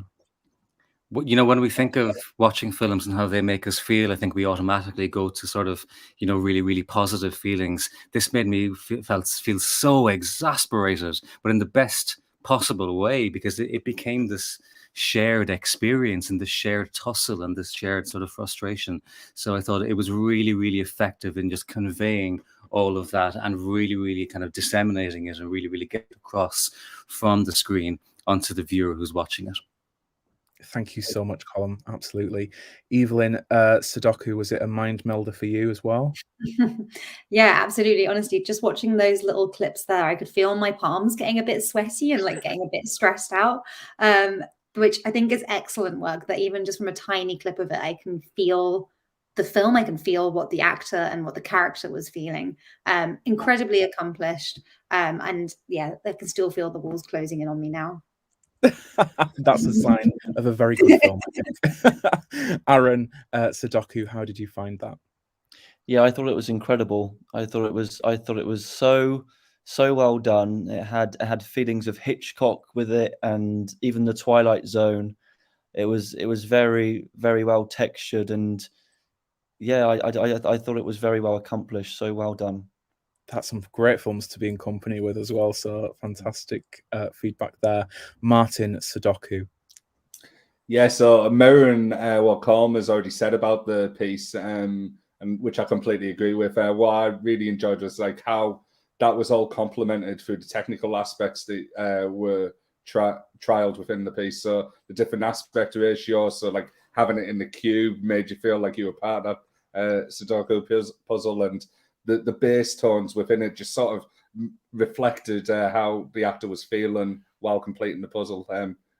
You know, when we think of watching films and how they make us feel, I think we automatically go to sort of, you know, really, really positive feelings. This made me feel so exasperated, but in the best possible way, because it became this shared experience and this shared tussle and this shared sort of frustration. So I thought it was really, really effective in just conveying all of that and really, really kind of disseminating it and really, really get across from the screen onto the viewer who's watching it. Thank you so much, Colin. Absolutely. Evelyn, Sudoku, was it a mind melder for you as well? Yeah, absolutely. Honestly, just watching those little clips there, I could feel my palms getting a bit sweaty and like getting a bit stressed out. Which I think is excellent work. That even just from a tiny clip of it, I can feel the film. I can feel what the actor and what the character was feeling. Incredibly accomplished. And yeah, I can still feel the walls closing in on me now. That's a sign of a very good film. Aaron, Sudoku, how did you find that? Yeah, I thought it was incredible. I thought it was so well done. It had feelings of Hitchcock with it, and even the Twilight Zone. It was very well textured, and yeah, I thought it was very well accomplished. So well done. That's some great films to be in company with as well. So fantastic feedback there. Martin, Sudoku. Yeah, so mirroring what Colm has already said about the piece, and which I completely agree with. What I really enjoyed was like how that was all complemented through the technical aspects that were trialed within the piece. So the different aspect ratio, so like having it in the cube made you feel like you were part of that Sudoku puzzle, and the bass tones within it just sort of reflected how the actor was feeling while completing the puzzle.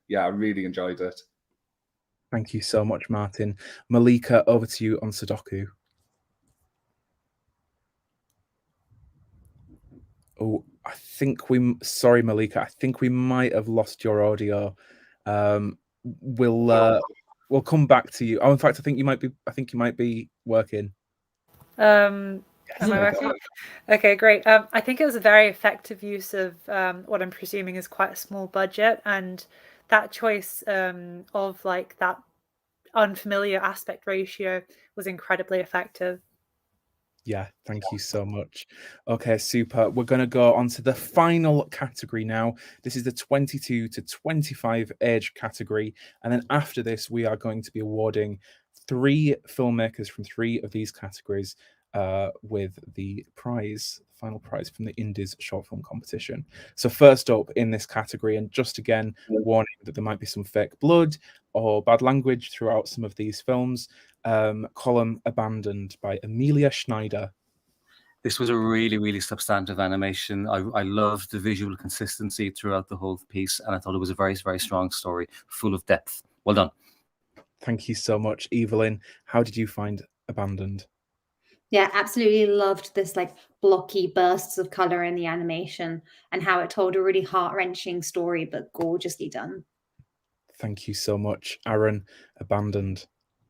Yeah, I really enjoyed it. Thank you so much, Martin. Malika, over to you on Sudoku. Oh, sorry, Malika. I think we might have lost your audio. We'll come back to you. Oh, in fact, I think you might be working. Am I working? Okay, great. I think it was a very effective use of what I'm presuming is quite a small budget, and that choice of like that unfamiliar aspect ratio was incredibly effective. Yeah, thank you so much. Okay, super. We're going to go on to the final category now. This is the 22 to 25 age category. And then after this, we are going to be awarding 3 filmmakers from 3 of these categories with the final prize from the Indies short film competition. So first up in this category, and just again, warning that there might be some fake blood or bad language throughout some of these films. Column Abandoned by Amelia Schneider. This was a really substantive animation. I loved the visual consistency throughout the whole piece, and I thought it was a very strong story, full of depth. Well done. Thank you so much, Evelyn. How did you find Abandoned? Yeah, absolutely loved this like blocky bursts of color in the animation and how it told a really heart-wrenching story, but gorgeously done. Thank you so much, Aaron. Abandoned.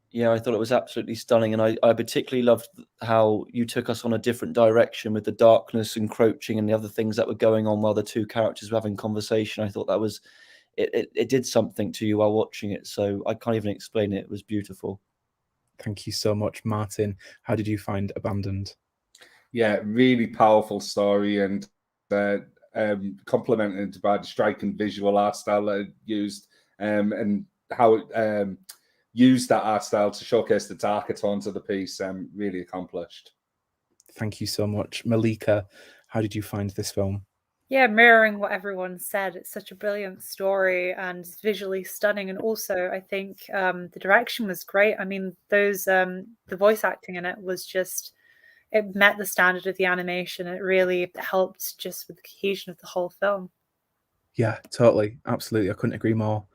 Yeah, I thought it was absolutely stunning, and I particularly loved how you took us on a different direction with the darkness encroaching and the other things that were going on while the 2 characters were having conversation. I thought that was it did something to you while watching it, so I can't even explain it. It was beautiful. Thank you so much, Martin. How did you find Abandoned? Yeah, really powerful story, and complemented by the striking visual art style that it used, and how it used that art style to showcase the darker tones of the piece. Really accomplished. Thank you so much. Malika, how did you find this film? Yeah, mirroring what everyone said, it's such a brilliant story and it's visually stunning. And also, I think the direction was great. I mean, the voice acting in it was just, it met the standard of the animation. It really helped just with the cohesion of the whole film. Yeah, totally. Absolutely. I couldn't agree more.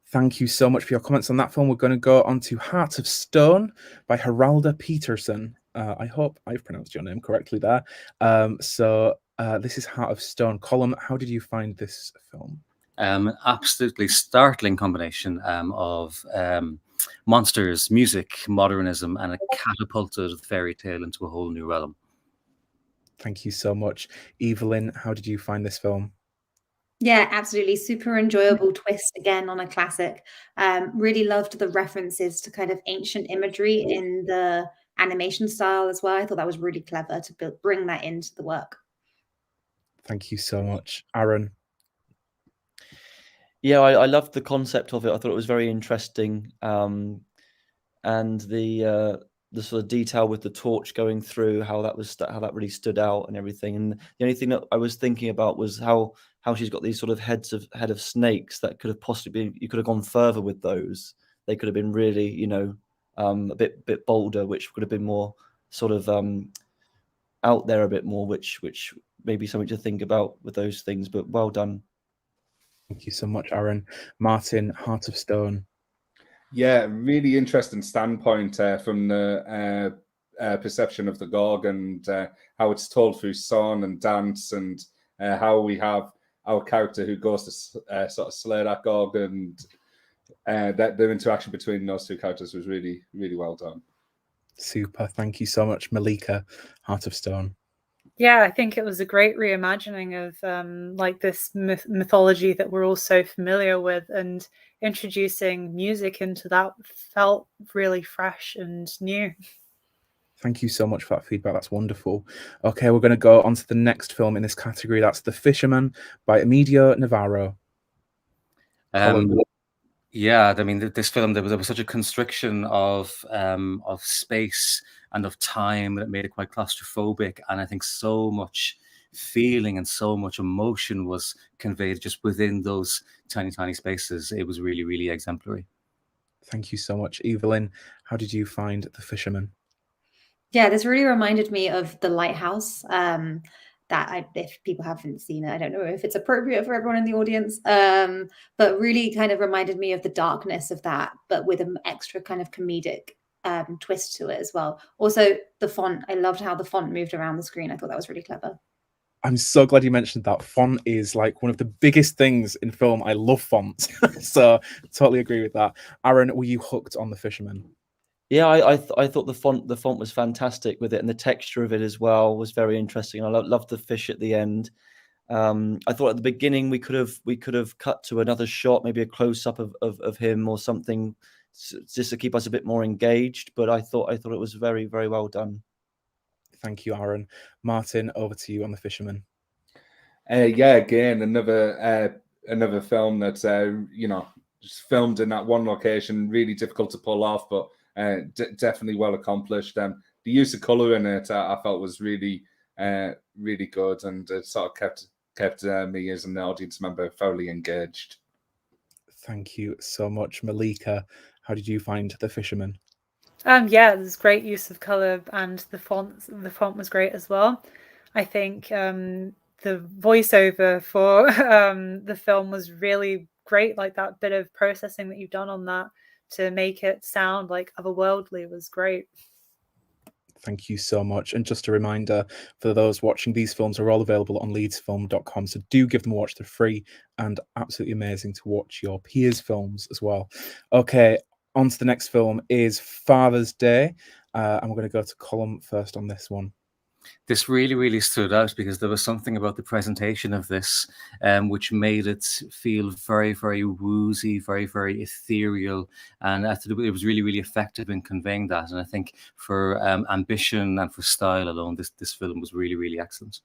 Thank you so much for your comments on that film. We're going to go on to Heart of Stone by Haralda Peterson. I hope I've pronounced your name correctly there. This is Heart of Stone. Colm, how did you find this film? Absolutely startling combination of monsters, music, modernism, and it catapulted the fairy tale into a whole new realm. Thank you so much. Evelyn, how did you find this film? Yeah, absolutely. Super enjoyable twist again on a classic. Really loved the references to kind of ancient imagery in the animation style as well. I thought that was really clever to bring that into the work. Thank you so much. Aaron? Yeah, I loved the concept of it. I thought it was very interesting. And the sort of detail with the torch going through, how that really stood out and everything. And the only thing that I was thinking about was how how she's got these sort of head of snakes that could have possibly been, you could have gone further with those. They could have been really, you know, a bit bolder, which would have been more sort of out there a bit more, which maybe something to think about with those things. But well done. Thank you so much, Aaron. Martin, Heart of Stone. Yeah, really interesting standpoint from the perception of the Gorg and how it's told through song and dance, and how we have our character who goes to sort of slay that Gorg, and that the interaction between those two characters was really, really well done. Super. Thank you so much, Malika, Heart of Stone. Yeah, I think it was a great reimagining of like this mythology that we're all so familiar with, and introducing music into that felt really fresh and new. Thank you so much for that feedback. That's wonderful. Okay, we're going to go on to the next film in this category. That's The Fisherman by Emilio Navarro. Yeah, I mean, this film, there was such a constriction of space and of time that made it quite claustrophobic, and I think so much feeling and so much emotion was conveyed just within those tiny spaces. It was really, really exemplary. Thank you so much, Evelyn. How did you find The Fisherman? Yeah, this really reminded me of The Lighthouse. If people haven't seen it, I don't know if it's appropriate for everyone in the audience, but really kind of reminded me of the darkness of that, but with an extra kind of comedic twist to it as well. Also, the font, I loved how the font moved around the screen. I thought that was really clever. I'm so glad you mentioned that. Font is like one of the biggest things in film. I love fonts. So totally agree with that. Aaron, were you hooked on The Fisherman? Yeah, I thought the font was fantastic with it, and the texture of it as well was very interesting. I loved the fish at the end. I thought at the beginning we could have cut to another shot, maybe a close up of him or something, just to keep us a bit more engaged. But I thought it was very, very well done. Thank you, Aaron. Martin, over to you on The Fisherman. Yeah, again, another film that you know, just filmed in that one location, really difficult to pull off, but definitely well accomplished. The use of color in it, I felt was really, really good, and it sort of kept me as an audience member thoroughly engaged. Thank you so much, Malika. How did you find The Fisherman? Yeah, there's great use of color, and the font was great as well. I think the voiceover for the film was really great. Like that bit of processing that you've done on that to make it sound like otherworldly was great. Thank you so much. And just a reminder for those watching, these films are all available on leedsfilm.com. So do give them a watch. They're free and absolutely amazing to watch your peers' films as well. Okay, on to the next film is Father's Day. And we're going to go to Colm first on this one. This really, really stood out because there was something about the presentation of this which made it feel very, very woozy, very, very ethereal. And I thought it was really, really effective in conveying that. And I think for ambition and for style alone, this film was really, really excellent.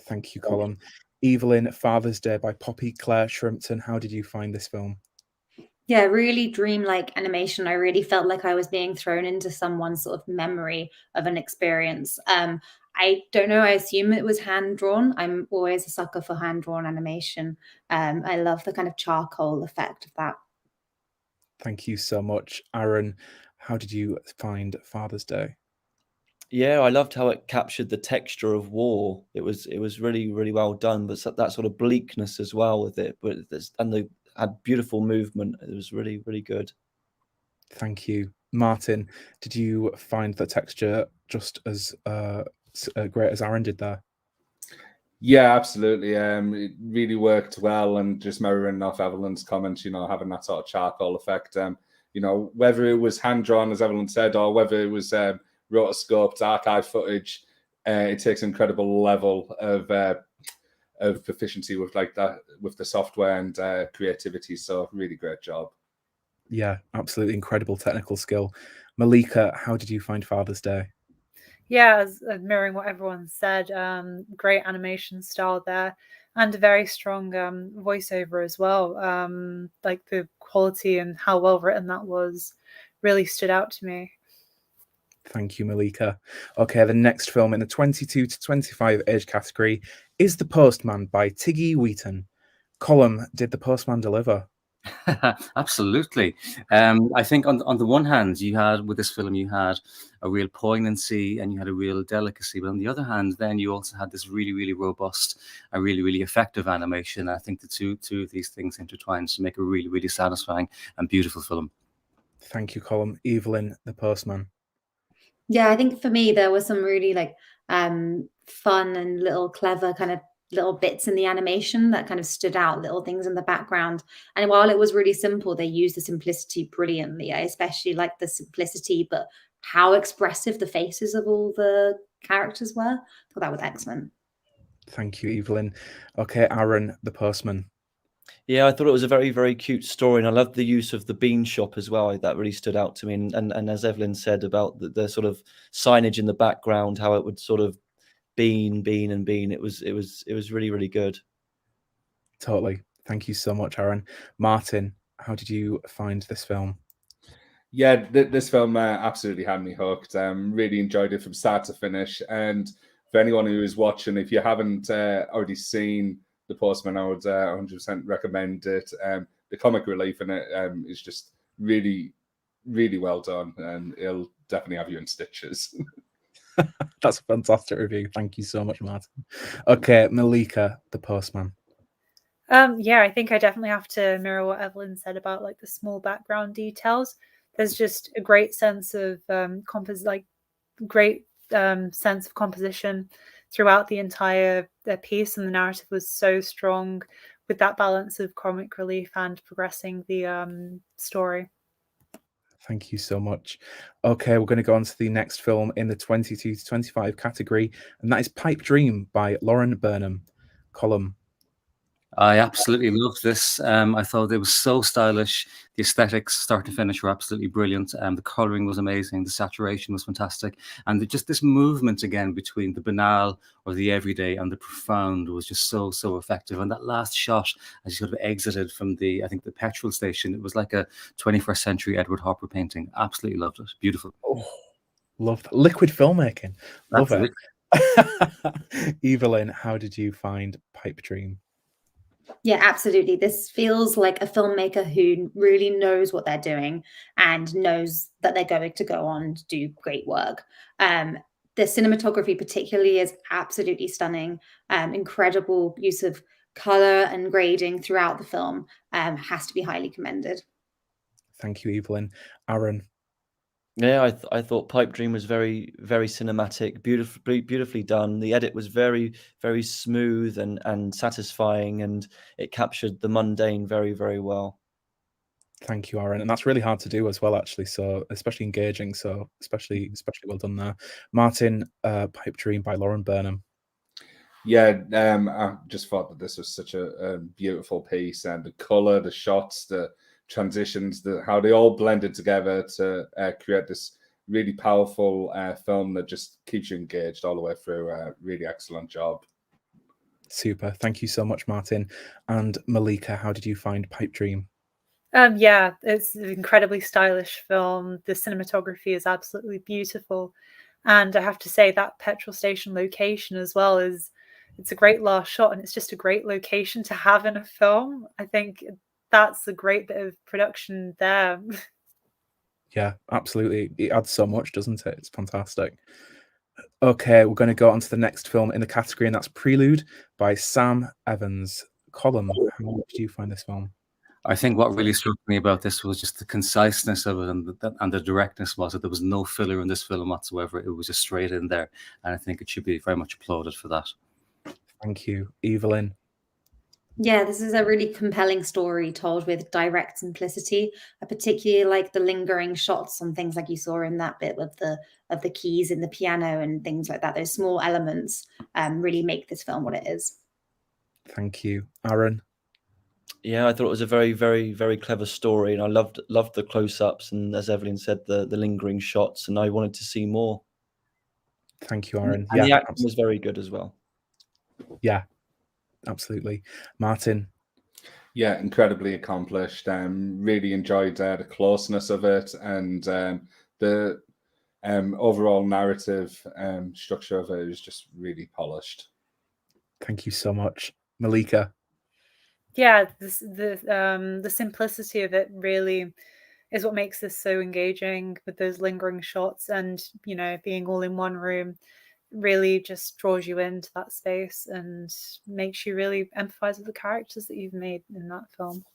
Thank you, Colm. Evelyn, Father's Day by Poppy Claire Shrimpton. How did you find this film? Yeah, really dreamlike animation. I really felt like I was being thrown into someone's sort of memory of an experience. I don't know, I assume it was hand-drawn. I'm always a sucker for hand-drawn animation. I love the kind of charcoal effect of that. Thank you so much. Aaron, how did you find Father's Day? Yeah, I loved how it captured the texture of war. It was really, really well done, but that sort of bleakness as well with it. But had beautiful movement. It was really, really good. Thank you. Martin, did you find the texture just as great as Aaron did there? Yeah, absolutely. It really worked well, and just mirroring off Evelyn's comments, you know, having that sort of charcoal effect. You know, whether it was hand drawn, as Evelyn said, or whether it was rotoscoped archive footage, it takes an incredible level of proficiency with like that, with the software and creativity. So really great job. Yeah, absolutely incredible technical skill. Malika, how did you find Father's Day? Yeah, as mirroring what everyone said, great animation style there, and a very strong voiceover as well. Like the quality and how well written that was really stood out to me. Thank you, Malika. Okay, the next film in the 22 to 25 age category is The Postman by Tiggy Wheaton. Colm, did The Postman deliver? Absolutely. I think on the one hand, you had with this film, you had a real poignancy and you had a real delicacy. But on the other hand, then you also had this really, really robust and really, really effective animation. I think the two of these things intertwined to make a really, really satisfying and beautiful film. Thank you, Colm. Evelyn, The Postman. Yeah, I think for me there was some really like fun and little clever kind of little bits in the animation that kind of stood out, little things in the background. And while it was really simple, they used the simplicity brilliantly. I especially like the simplicity, but how expressive the faces of all the characters were. I thought that was excellent. Thank you, Evelyn. Okay, Aaron, The Postman. Yeah, I thought it was a very, very cute story, and I loved the use of the bean shop as well. That really stood out to me. And as Evelyn said about the sort of signage in the background, how it would sort of bean. It was really, really good. Totally. Thank you so much, Aaron. Martin, how did you find this film? Yeah, this film absolutely had me hooked. Really enjoyed it from start to finish. And for anyone who is watching, if you haven't already seen The Postman, I would 100% recommend it. The comic relief in it is just really, really well done, and it'll definitely have you in stitches. That's a fantastic review. Thank you so much, Martin. Okay, Malika, The Postman. Yeah, I think I definitely have to mirror what Evelyn said about like the small background details. There's just a great sense of sense of composition throughout the entire piece, and the narrative was so strong with that balance of comic relief and progressing the story. Thank you so much. Okay, we're going to go on to the next film in the 22 to 25 category, and that is Pipe Dream by Lauren Burnham. Colm. I absolutely loved this. I thought it was so stylish. The aesthetics, start to finish, were absolutely brilliant. The coloring was amazing. The saturation was fantastic. And just this movement again between the banal or the everyday and the profound was just so effective. And that last shot, as you sort of exited from I think the petrol station, it was like a 21st century Edward Hopper painting. Absolutely loved it. Beautiful. Oh, love that. Liquid filmmaking. Love it. Evelyn, how did you find Pipe Dream? Yeah, absolutely. This feels like a filmmaker who really knows what they're doing and knows that they're going to go on to do great work. The cinematography particularly is absolutely stunning. Incredible use of color and grading throughout the film. Has to be highly commended. Thank you, Evelyn. Aaron. Yeah, I thought Pipe Dream was very, very cinematic, beautifully done. The edit was very, very smooth and satisfying, and it captured the mundane very, very well. Thank you, Aaron. And that's really hard to do as well, actually. So especially engaging. So especially well done there. Martin, Pipe Dream by Lauren Burnham. Yeah, I just thought that this was such a beautiful piece, and the color, the shots, the transitions, how they all blended together to create this really powerful film that just keeps you engaged all the way through. Really excellent job. Super. Thank you so much, Martin. And Malika, how did you find Pipe Dream? Yeah, it's an incredibly stylish film. The cinematography is absolutely beautiful. And I have to say that petrol station location as well it's a great last shot, and it's just a great location to have in a film. I think that's a great bit of production there. Yeah, absolutely. It adds so much, doesn't it? It's fantastic. Okay, we're going to go on to the next film in the category, and that's Prelude by Sam Evans. Colm, how did you find this film? I think what really struck me about this was just the conciseness of it and the directness was that there was no filler in this film whatsoever. It was just straight in there. And I think it should be very much applauded for that. Thank you. Evelyn. Yeah, this is a really compelling story told with direct simplicity. I particularly like the lingering shots on things like you saw in that bit of the keys in the piano and things like that. Those small elements really make this film what it is. Thank you. Aaron. Yeah, I thought it was a very, very, very clever story, and I loved the close-ups, and as Evelyn said, the lingering shots, and I wanted to see more. Thank you, Aaron. And the acting was very good as well. Yeah, absolutely. Martin. Yeah, incredibly accomplished. Really enjoyed the closeness of it, and the overall narrative structure of it is just really polished. Thank you so much. Malika? Yeah, the simplicity of it really is what makes this so engaging, with those lingering shots and, you know, being all in one room really just draws you into that space and makes you really empathize with the characters that you've made in that film.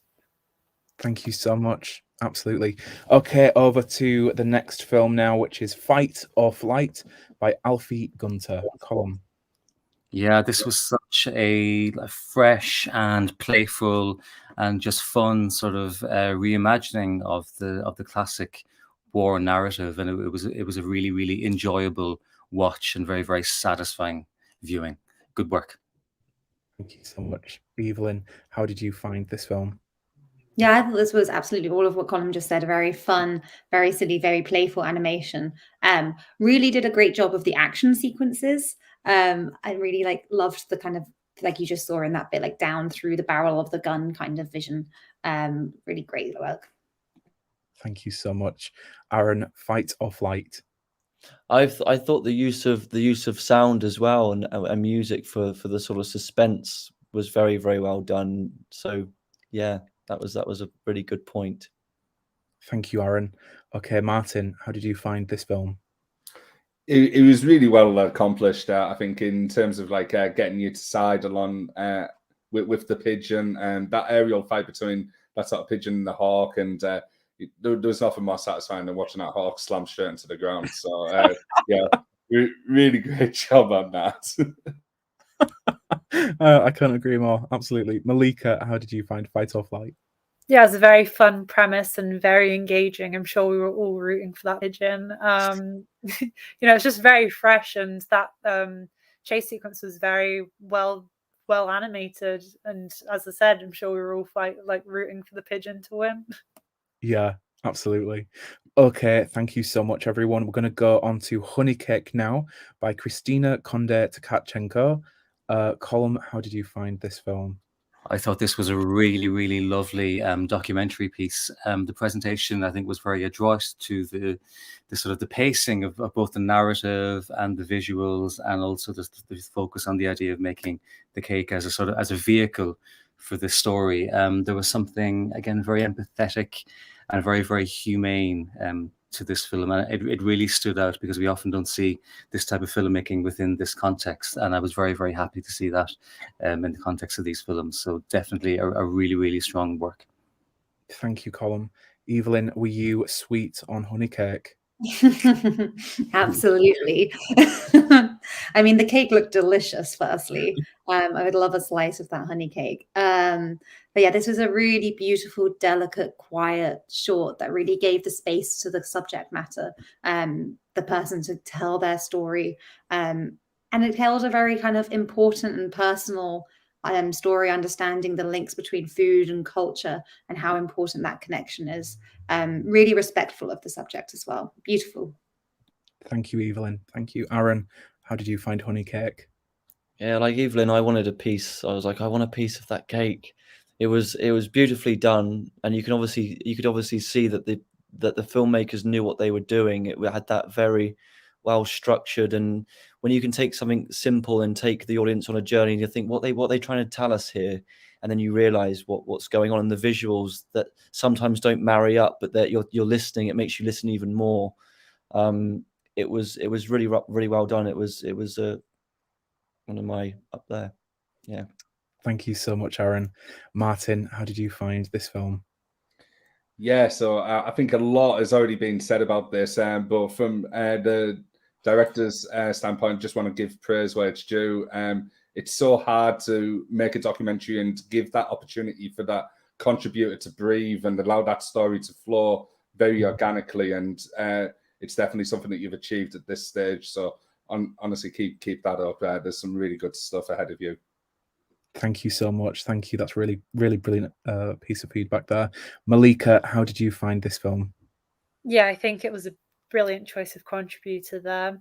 Thank you so much. Absolutely. Okay, over to the next film now, which is Fight or Flight by Alfie Gunter. Colm. Yeah, this was such a fresh and playful and just fun sort of reimagining of the classic war narrative, and it was a really, really enjoyable watch and very, very satisfying viewing. Good work. Thank you so much. Evelyn, how did you find this film? Yeah, I thought this was absolutely all of what Colin just said. A very fun, very silly, very playful animation. Really did a great job of the action sequences. I really loved the kind of, like you just saw in that bit, like down through the barrel of the gun kind of vision. Really great work. Thank you so much. Aaron, Fight or Flight? I thought the use of sound as well and music for the sort of suspense was very, very well done. So yeah, that was a really good point. Thank you, Aaron. Okay, Martin, how did you find this film? It was really well accomplished, I think, in terms of like getting you to side along with the pigeon, and that aerial fight between that sort of pigeon and the hawk, and there was nothing more satisfying than watching that hawk slam straight into the ground. So yeah, really great job on that. I can't agree more. Absolutely. Malika, how did you find Fight or Flight? Yeah, it was a very fun premise and very engaging. I'm sure we were all rooting for that pigeon. You know, it's just very fresh, and that chase sequence was very well animated. And as I said, I'm sure we were all rooting for the pigeon to win. Yeah, absolutely. Okay, thank you so much, everyone. We're going to go on to Honey Cake now by Christina Konde-Tkachenko. Colm, how did you find this film? I thought this was a really, really lovely documentary piece. The presentation, I think, was very adroit to the sort of the pacing of both the narrative and the visuals, and also the focus on the idea of making the cake as a vehicle for the story. There was something, again, very empathetic and very, very humane to this film, and it really stood out because we often don't see this type of filmmaking within this context, and I was very, very happy to see that in the context of these films. So definitely a really, really strong work. Thank you, Colm. Evelyn, were you sweet on Honey Cake? Absolutely. I mean, the cake looked delicious, firstly. I would love a slice of that honey cake. But yeah, this was a really beautiful, delicate, quiet short that really gave the space to the subject matter, the person to tell their story. And it held a very kind of important and personal story, understanding the links between food and culture and how important that connection is. Really respectful of the subject as well. Beautiful. Thank you, Evelyn. Thank you. Aaron, how did you find Honey Cake? Yeah, like Evelyn, I wanted a piece. I was like, I want a piece of that cake. It was beautifully done, and you could obviously see that the filmmakers knew what they were doing. It had that very well structured, and when you can take something simple and take the audience on a journey, and you think what they trying to tell us here, and then you realize what's going on in the visuals that sometimes don't marry up, but that you're listening, it makes you listen even more. It was really well done. It was one of my up there. Yeah. Thank you so much, Aaron. Martin, how did you find this film? Yeah, so I think a lot has already been said about this, but from the director's standpoint, just want to give praise where it's due. It's so hard to make a documentary and give that opportunity for that contributor to breathe and allow that story to flow very organically, and it's definitely something that you've achieved at this stage. So honestly, keep that up. There's some really good stuff ahead of you. Thank you so much. Thank you. That's really, really brilliant piece of feedback there. Malika, how did you find this film? Yeah, I think it was a brilliant choice of contributor there.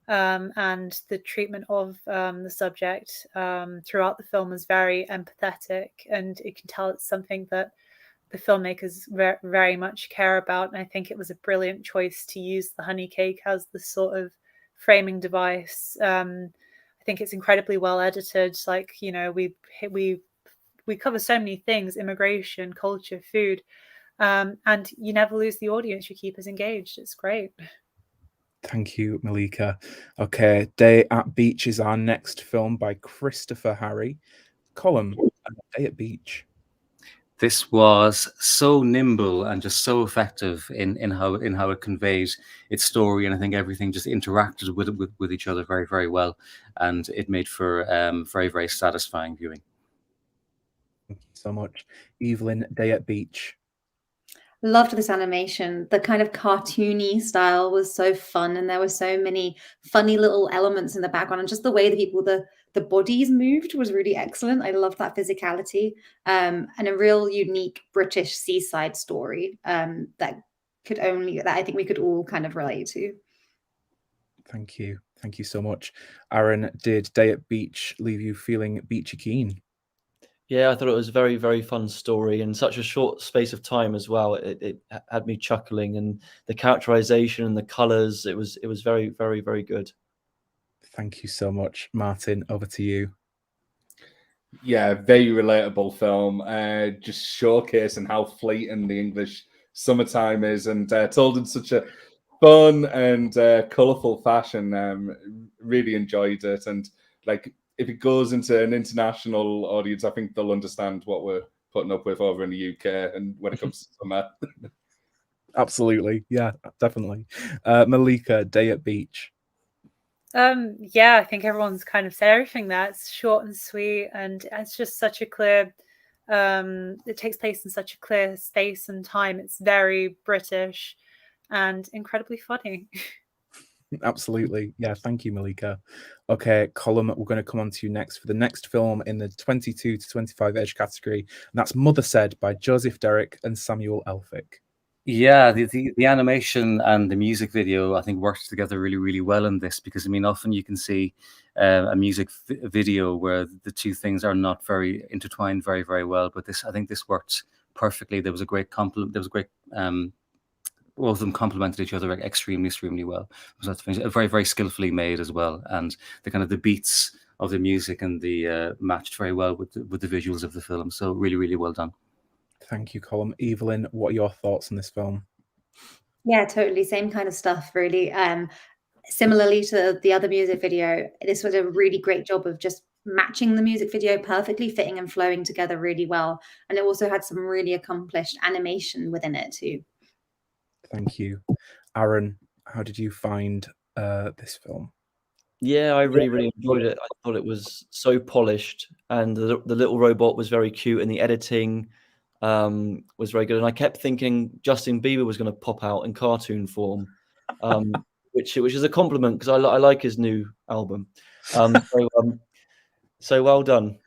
And the treatment of the subject throughout the film is very empathetic, and you can tell it's something that the filmmakers very much care about. And I think it was a brilliant choice to use the honey cake as the sort of framing device. I I think it's incredibly well edited. Like, you know, we cover so many things: immigration, culture, food, and you never lose the audience. You keep us engaged. It's great. Thank you, Malika. Okay, Day at Beach is our next film by Christopher Harry. Colm, Day at Beach. This was so nimble and just so effective in how it conveyed its story, and I think everything just interacted with each other very, very well, and it made for very, very satisfying viewing. Thank you so much, Evelyn. Day at Beach. Loved this animation. The kind of cartoony style was so fun, and there were so many funny little elements in the background, and just the way the bodies moved was really excellent. I loved that physicality, and a real unique British seaside story that I think we could all kind of relate to. Thank you so much, Aaron. Did Day at Beach leave you feeling beachy keen? Yeah, I thought it was a very, very fun story in such a short space of time as well. It had me chuckling, and the characterization and the colors, it was very, very, very good. Thank you so much, Martin. Over to you. Yeah, very relatable film. Just showcasing how fleeting the English summertime is, and told in such a fun and colourful fashion. Really enjoyed it, and like, if it goes into an international audience, I think they'll understand what we're putting up with over in the UK and when it comes to summer. Absolutely. Yeah, definitely. Malika, Day at Beach. Yeah, I think everyone's kind of said everything there. It's short and sweet, and it's just such a clear it takes place in such a clear space and time. It's very British and incredibly funny. Absolutely. Yeah, thank you, Malika. Okay, Colm, we're going to come on to you next for the next film in the 22 to 25 age category, and that's Mother Said by Joseph Derrick and Samuel Elphick. Yeah, the animation and the music video, I think, worked together really, really well in this, because I mean, often you can see a music video where the two things are not very intertwined very, very well. But I think this worked perfectly. There was a great compliment. There was a great both of them complemented each other extremely, extremely well. It was very, very skillfully made as well, and the beats of the music and the matched very well with the visuals of the film. So really, really well done. Thank you, Colm. Evelyn, what are your thoughts on this film? Yeah, totally. Same kind of stuff, really. Similarly to the other music video, this was a really great job of just matching the music video perfectly, fitting and flowing together really well. And it also had some really accomplished animation within it too. Thank you. Aaron, how did you find this film? Yeah, I really, really enjoyed it. I thought it was so polished, and the little robot was very cute, and the editing was very good. And I kept thinking Justin Bieber was going to pop out in cartoon form, which is a compliment, because I like his new album. So well done.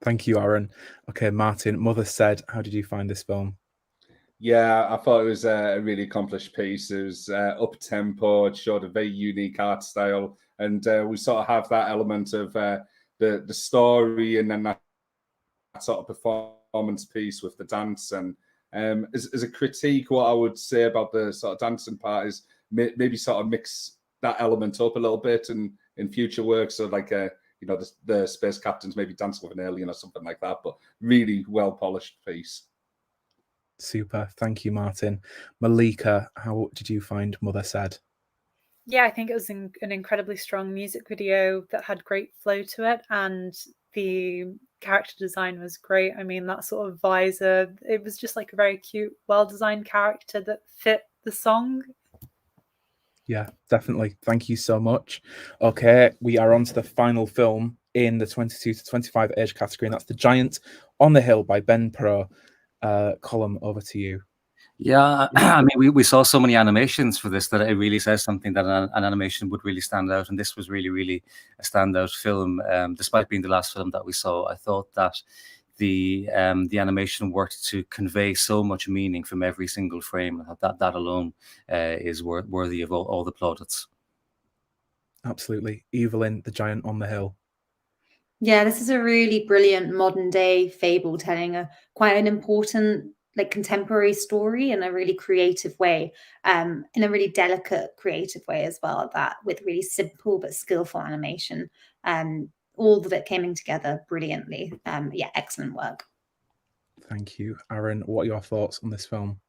Thank you, Aaron. Okay, Martin, Mother Said, how did you find this film? Yeah, I thought it was a really accomplished piece. It was up-tempo. It showed a very unique art style. And we sort of have that element of the story, and then that sort of performance piece with the dance. And as a critique, what I would say about the sort of dancing part is maybe sort of mix that element up a little bit in future work. So like, the space captains maybe dancing with an alien or something like that. But really well-polished piece. Super. Thank you, Martin. Malika, how did you find Mother Said? Yeah, I think it was an incredibly strong music video that had great flow to it, and the character design was great. I mean, that sort of visor, it was just like a very cute, well-designed character that fit the song. Yeah, definitely. Thank you so much. Okay, we are on to the final film in the 22 to 25 age category, and that's The Giant on the Hill by Ben Pro. Colm, over to you. Yeah, I mean, we saw so many animations for this that it really says something that an animation would really stand out, and this was really, really a standout film. Despite being the last film that we saw, I thought that the animation worked to convey so much meaning from every single frame. That alone is worthy of all the plaudits. Absolutely. Evelyn, The Giant on the Hill. Yeah, this is a really brilliant modern day fable telling quite an important like contemporary story in a really creative way, in a really delicate, creative way as well. That with really simple but skillful animation, all of it came together brilliantly. Yeah, excellent work. Thank you, Aaron. What are your thoughts on this film?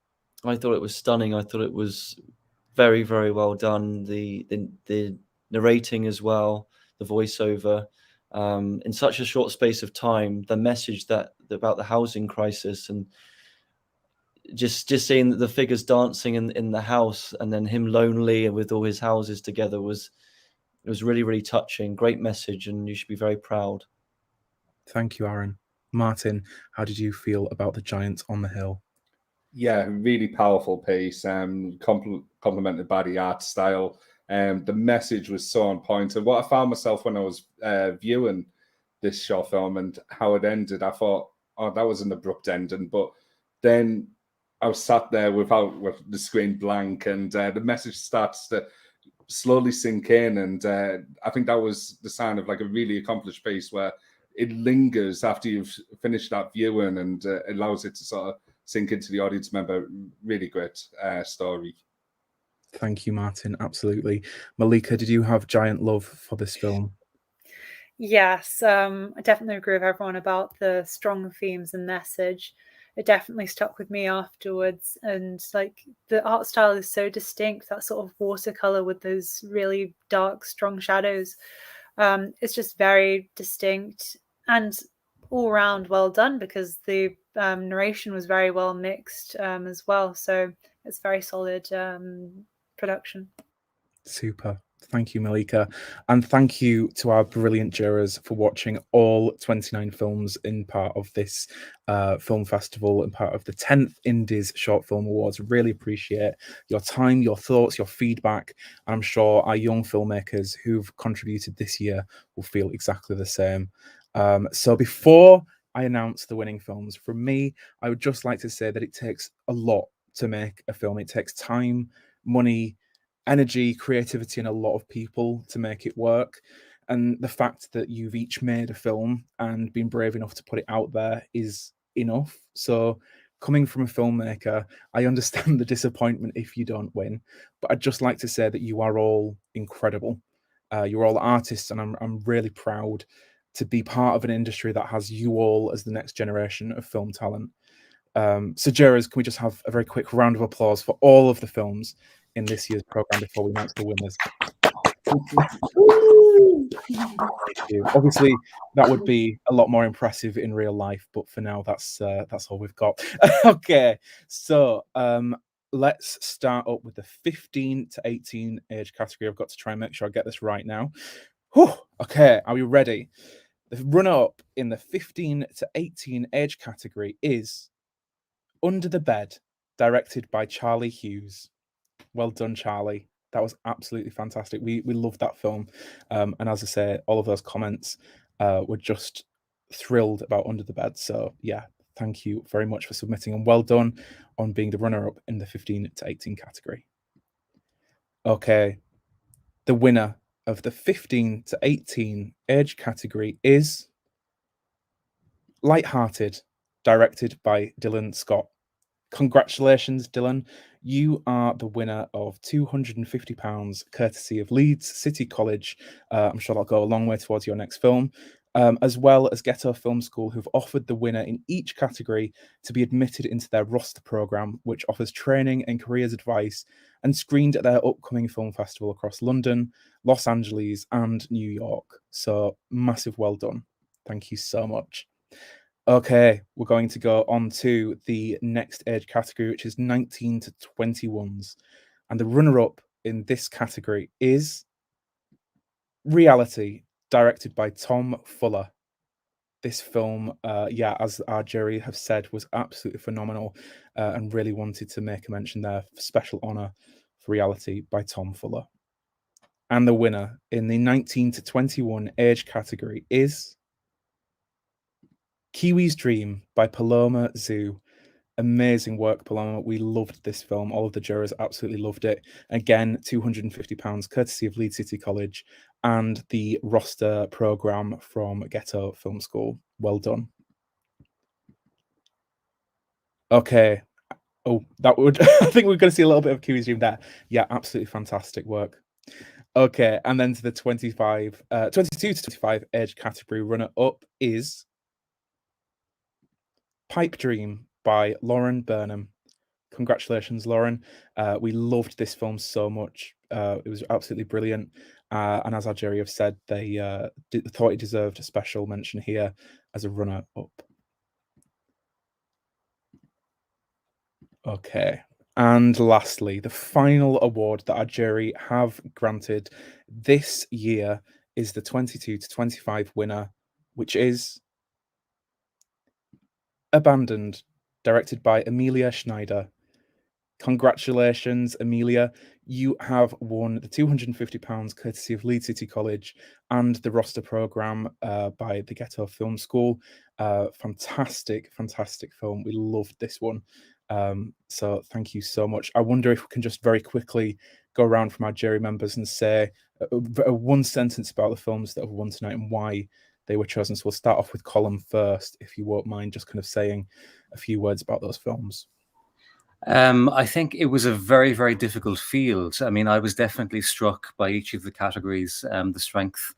I thought it was stunning. I thought it was very, very well done. The narrating as well, the voiceover, in such a short space of time, the message that about the housing crisis, and just seeing the figures dancing in the house, and then him lonely and with all his houses together was really, really touching. Great message, and you should be very proud. Thank you, Aaron. Martin, how did you feel about The Giant on the Hill? Yeah, really powerful piece. Complemented by the art style. The message was so on point. And what I found myself when I was viewing this short film and how it ended, I thought, oh, that was an abrupt ending. But then I was sat there with the screen blank, and the message starts to slowly sink in. And I think that was the sign of like a really accomplished piece, where it lingers after you've finished that viewing, and allows it to sort of sink into the audience member. Really great story. Thank you, Martin. Absolutely. Malika, did you have giant love for this film? Yes, I definitely agree with everyone about the strong themes and message. It definitely stuck with me afterwards, and like the art style is so distinct, that sort of watercolor with those really dark, strong shadows. It's just very distinct and all round well done, because the narration was very well mixed as well. So it's very solid production. Super. Thank you, Malika. And thank you to our brilliant jurors for watching all 29 films in part of this film festival and part of the 10th Indies Short Film Awards. Really appreciate your time, your thoughts, your feedback. And I'm sure our young filmmakers who've contributed this year will feel exactly the same. So before I announce the winning films, from me, I would just like to say that it takes a lot to make a film. It takes time, money, energy, creativity, and a lot of people to make it work. And the fact that you've each made a film and been brave enough to put it out there is enough. So coming from a filmmaker, I understand the disappointment if you don't win, but I'd just like to say that you are all incredible. You're all artists, and I'm really proud to be part of an industry that has you all as the next generation of film talent. So jurors, can we just have a very quick round of applause for all of the films in this year's program before we announce the winners? Thank you. Obviously, that would be a lot more impressive in real life, but for now, that's all we've got. Okay, so let's start up with the 15 to 18 age category. I've got to try and make sure I get this right now. Whew. Okay, are we ready? The runner-up in the 15 to 18 age category is Under the Bed, directed by Charlie Hughes. Well done, Charlie. That was absolutely fantastic. We loved that film. And as I say, all of those comments were just thrilled about Under the Bed. So yeah, thank you very much for submitting, and well done on being the runner-up in the 15 to 18 category. Okay, the winner of the 15 to 18 age category is Lighthearted, directed by Dylan Scott. Congratulations, Dylan. You are the winner of £250 courtesy of Leeds City College. I'm sure that'll go a long way towards your next film, as well as Ghetto Film School, who've offered the winner in each category to be admitted into their roster program, which offers training and careers advice and screened at their upcoming film festival across London, Los Angeles, and New York. So massive well done. Thank you so much. Okay, we're going to go on to the next age category, which is 19 to 21s. And the runner-up in this category is Reality, directed by Tom Fuller. This film, as our jury have said, was absolutely phenomenal, and really wanted to make a mention there. Special honour for Reality by Tom Fuller. And the winner in the 19 to 21 age category is Kiwi's Dream by Paloma Zoo. Amazing work, Paloma. We loved this film. All of the jurors absolutely loved it. Again, £250 courtesy of Leeds City College and the roster program from Ghetto Film School. Well done. Okay. Oh, that would I think we're going to see a little bit of Kiwi's Dream there. Yeah, absolutely fantastic work. Okay, and then to the 22 to 25 age category runner up is Pipe Dream by Lauren Burnham. Congratulations, Lauren. We loved this film so much. It was absolutely brilliant. And as our jury have said, they thought it deserved a special mention here as a runner up. Okay. And lastly, the final award that our jury have granted this year is the 22 to 25 winner, which is Abandoned, directed by Amelia Schneider. Congratulations, Amelia. You have won the £250 courtesy of Leeds City College and the roster programme by the Ghetto Film School. Fantastic, fantastic film. We loved this one. So thank you so much. I wonder if we can just very quickly go around from our jury members and say one sentence about the films that have won tonight and why they were chosen. So we'll start off with Colin first, if you won't mind just kind of saying a few words about those films. I think it was a very, very difficult field. I mean, I was definitely struck by each of the categories, the strength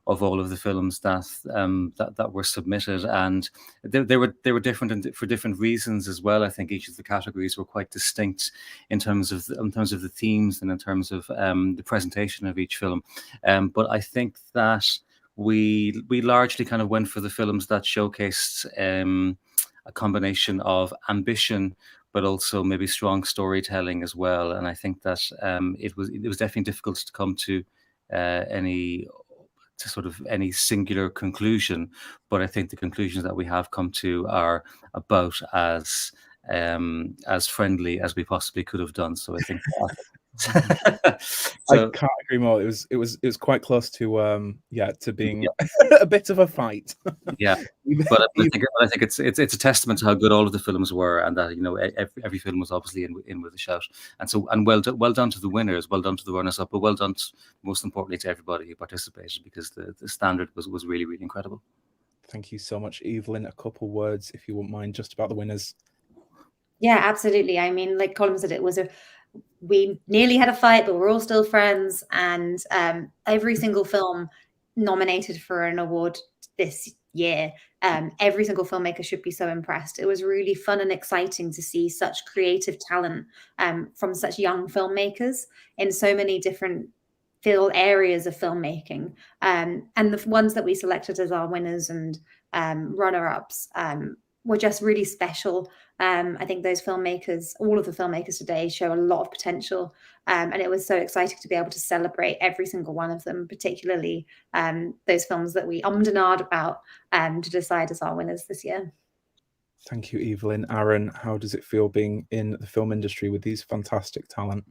of all of the films that were submitted, and they were different for different reasons as well. I think each of the categories were quite distinct in terms of the themes and in terms of the presentation of each film. But I think that we largely kind of went for the films that showcased a combination of ambition, but also maybe strong storytelling as well. And I think that it was definitely difficult to come to any singular conclusion. But I think the conclusions that we have come to are about as friendly as we possibly could have done. So I think I can't agree more. It was quite close to to being a bit of a fight. Yeah, but I think it's a testament to how good all of the films were, and that every film was obviously in with a shout. And well done to the winners, well done to the runners up, but well done most importantly to everybody who participated, because the standard was really, really incredible. Thank you so much, Evelyn. A couple words, if you wouldn't mind, just about the winners. Yeah, absolutely. I mean, like Colin said, we nearly had a fight, but we're all still friends. And every single film nominated for an award this year, every single filmmaker should be so impressed. It was really fun and exciting to see such creative talent from such young filmmakers in so many different field areas of filmmaking. And the ones that we selected as our winners and runner-ups were just really special. I think those filmmakers, all of the filmmakers today, show a lot of potential. And it was so exciting to be able to celebrate every single one of them, particularly those films that we ummed and ahed about to decide as our winners this year. Thank you, Evelyn. Aaron, how does it feel being in the film industry with these fantastic talent?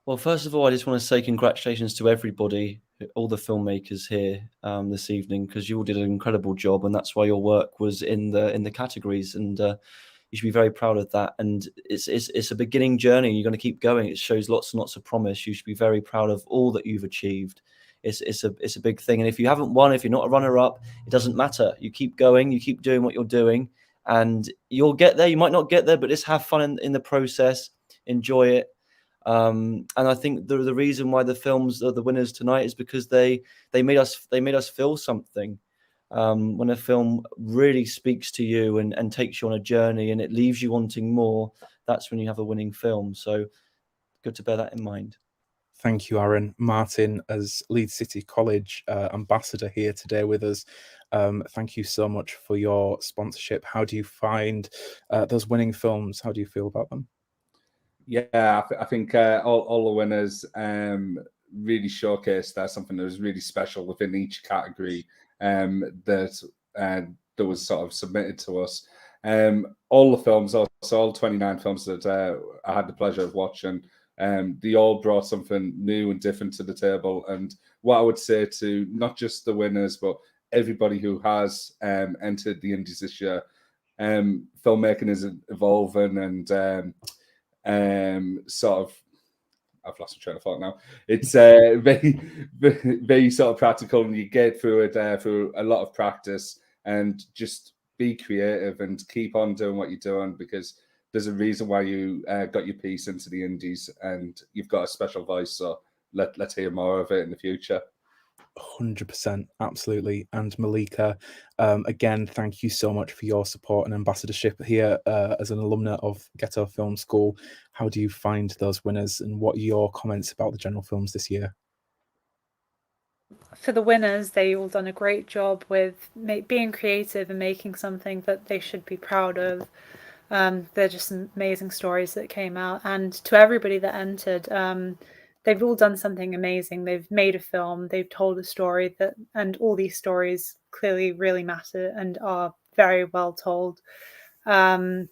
Well, first of all, I just want to say congratulations to everybody, all the filmmakers here this evening, because you all did an incredible job, and that's why your work was in the categories, and you should be very proud of that. And it's a beginning journey. You're going to keep going. It shows lots and lots of promise. You should be very proud of all that you've achieved. It's a big thing. And if you haven't won, if you're not a runner-up, it doesn't matter. You keep going. You keep doing what you're doing, and you'll get there. You might not get there, but just have fun in the process. Enjoy it. And I think the reason why the films are the winners tonight is because they made us feel something. When a film really speaks to you and takes you on a journey and it leaves you wanting more, that's when you have a winning film. So good to bear that in mind. Thank you, Aaron. Martin, as Leeds City College ambassador here today with us, thank you so much for your sponsorship. How do you find those winning films? How do you feel about them? Yeah, I think all the winners really showcased something that was really special within each category that was sort of submitted to us. All the films, also all 29 films that I had the pleasure of watching, they all brought something new and different to the table. And what I would say to not just the winners, but everybody who has entered the Indies this year, filmmaking is evolving and sort of, I've lost my train of thought now. It's very, very sort of practical, and you get through it through a lot of practice and just be creative and keep on doing what you're doing, because there's a reason why you got your piece into the indies, and you've got a special voice. So let's hear more of it in the future. 100%, absolutely. And Malika, again, thank you so much for your support and ambassadorship here as an alumna of Ghetto Film School. How do you find those winners, and what are your comments about the general films this year? For the winners, they all done a great job with being creative and making something that they should be proud of. They're just amazing stories that came out, and to everybody that entered, they've all done something amazing. They've made a film, they've told a story and all these stories clearly really matter and are very well told. So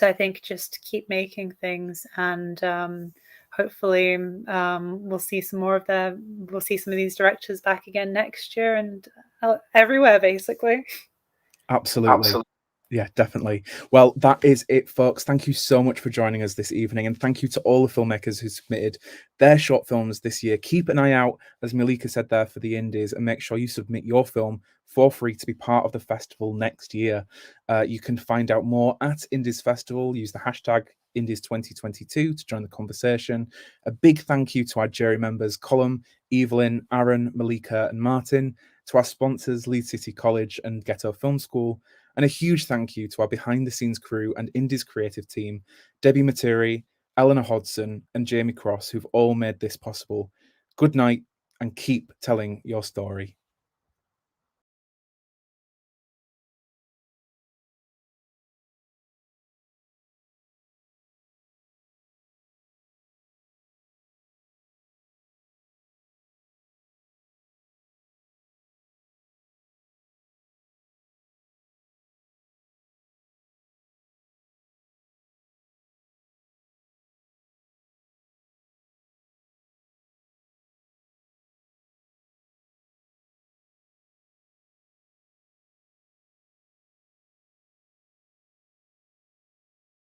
I think just keep making things, and hopefully we'll see some of these directors back again next year and everywhere, basically. Absolutely. Yeah, definitely. Well, that is it, folks. Thank you so much for joining us this evening, and thank you to all the filmmakers who submitted their short films this year. Keep an eye out, as Malika said there, for the indies, and make sure you submit your film for free to be part of the festival next year. You can find out more at Indies Festival. Use the hashtag Indies2022 to join the conversation. A big thank you to our jury members, Colm, Evelyn, Aaron, Malika, and Martin, to our sponsors, Leeds City College and Ghetto Film School, and a huge thank you to our behind-the-scenes crew and Indies creative team, Debbie Materi, Eleanor Hodson, and Jamie Cross, who've all made this possible. Good night, and keep telling your story.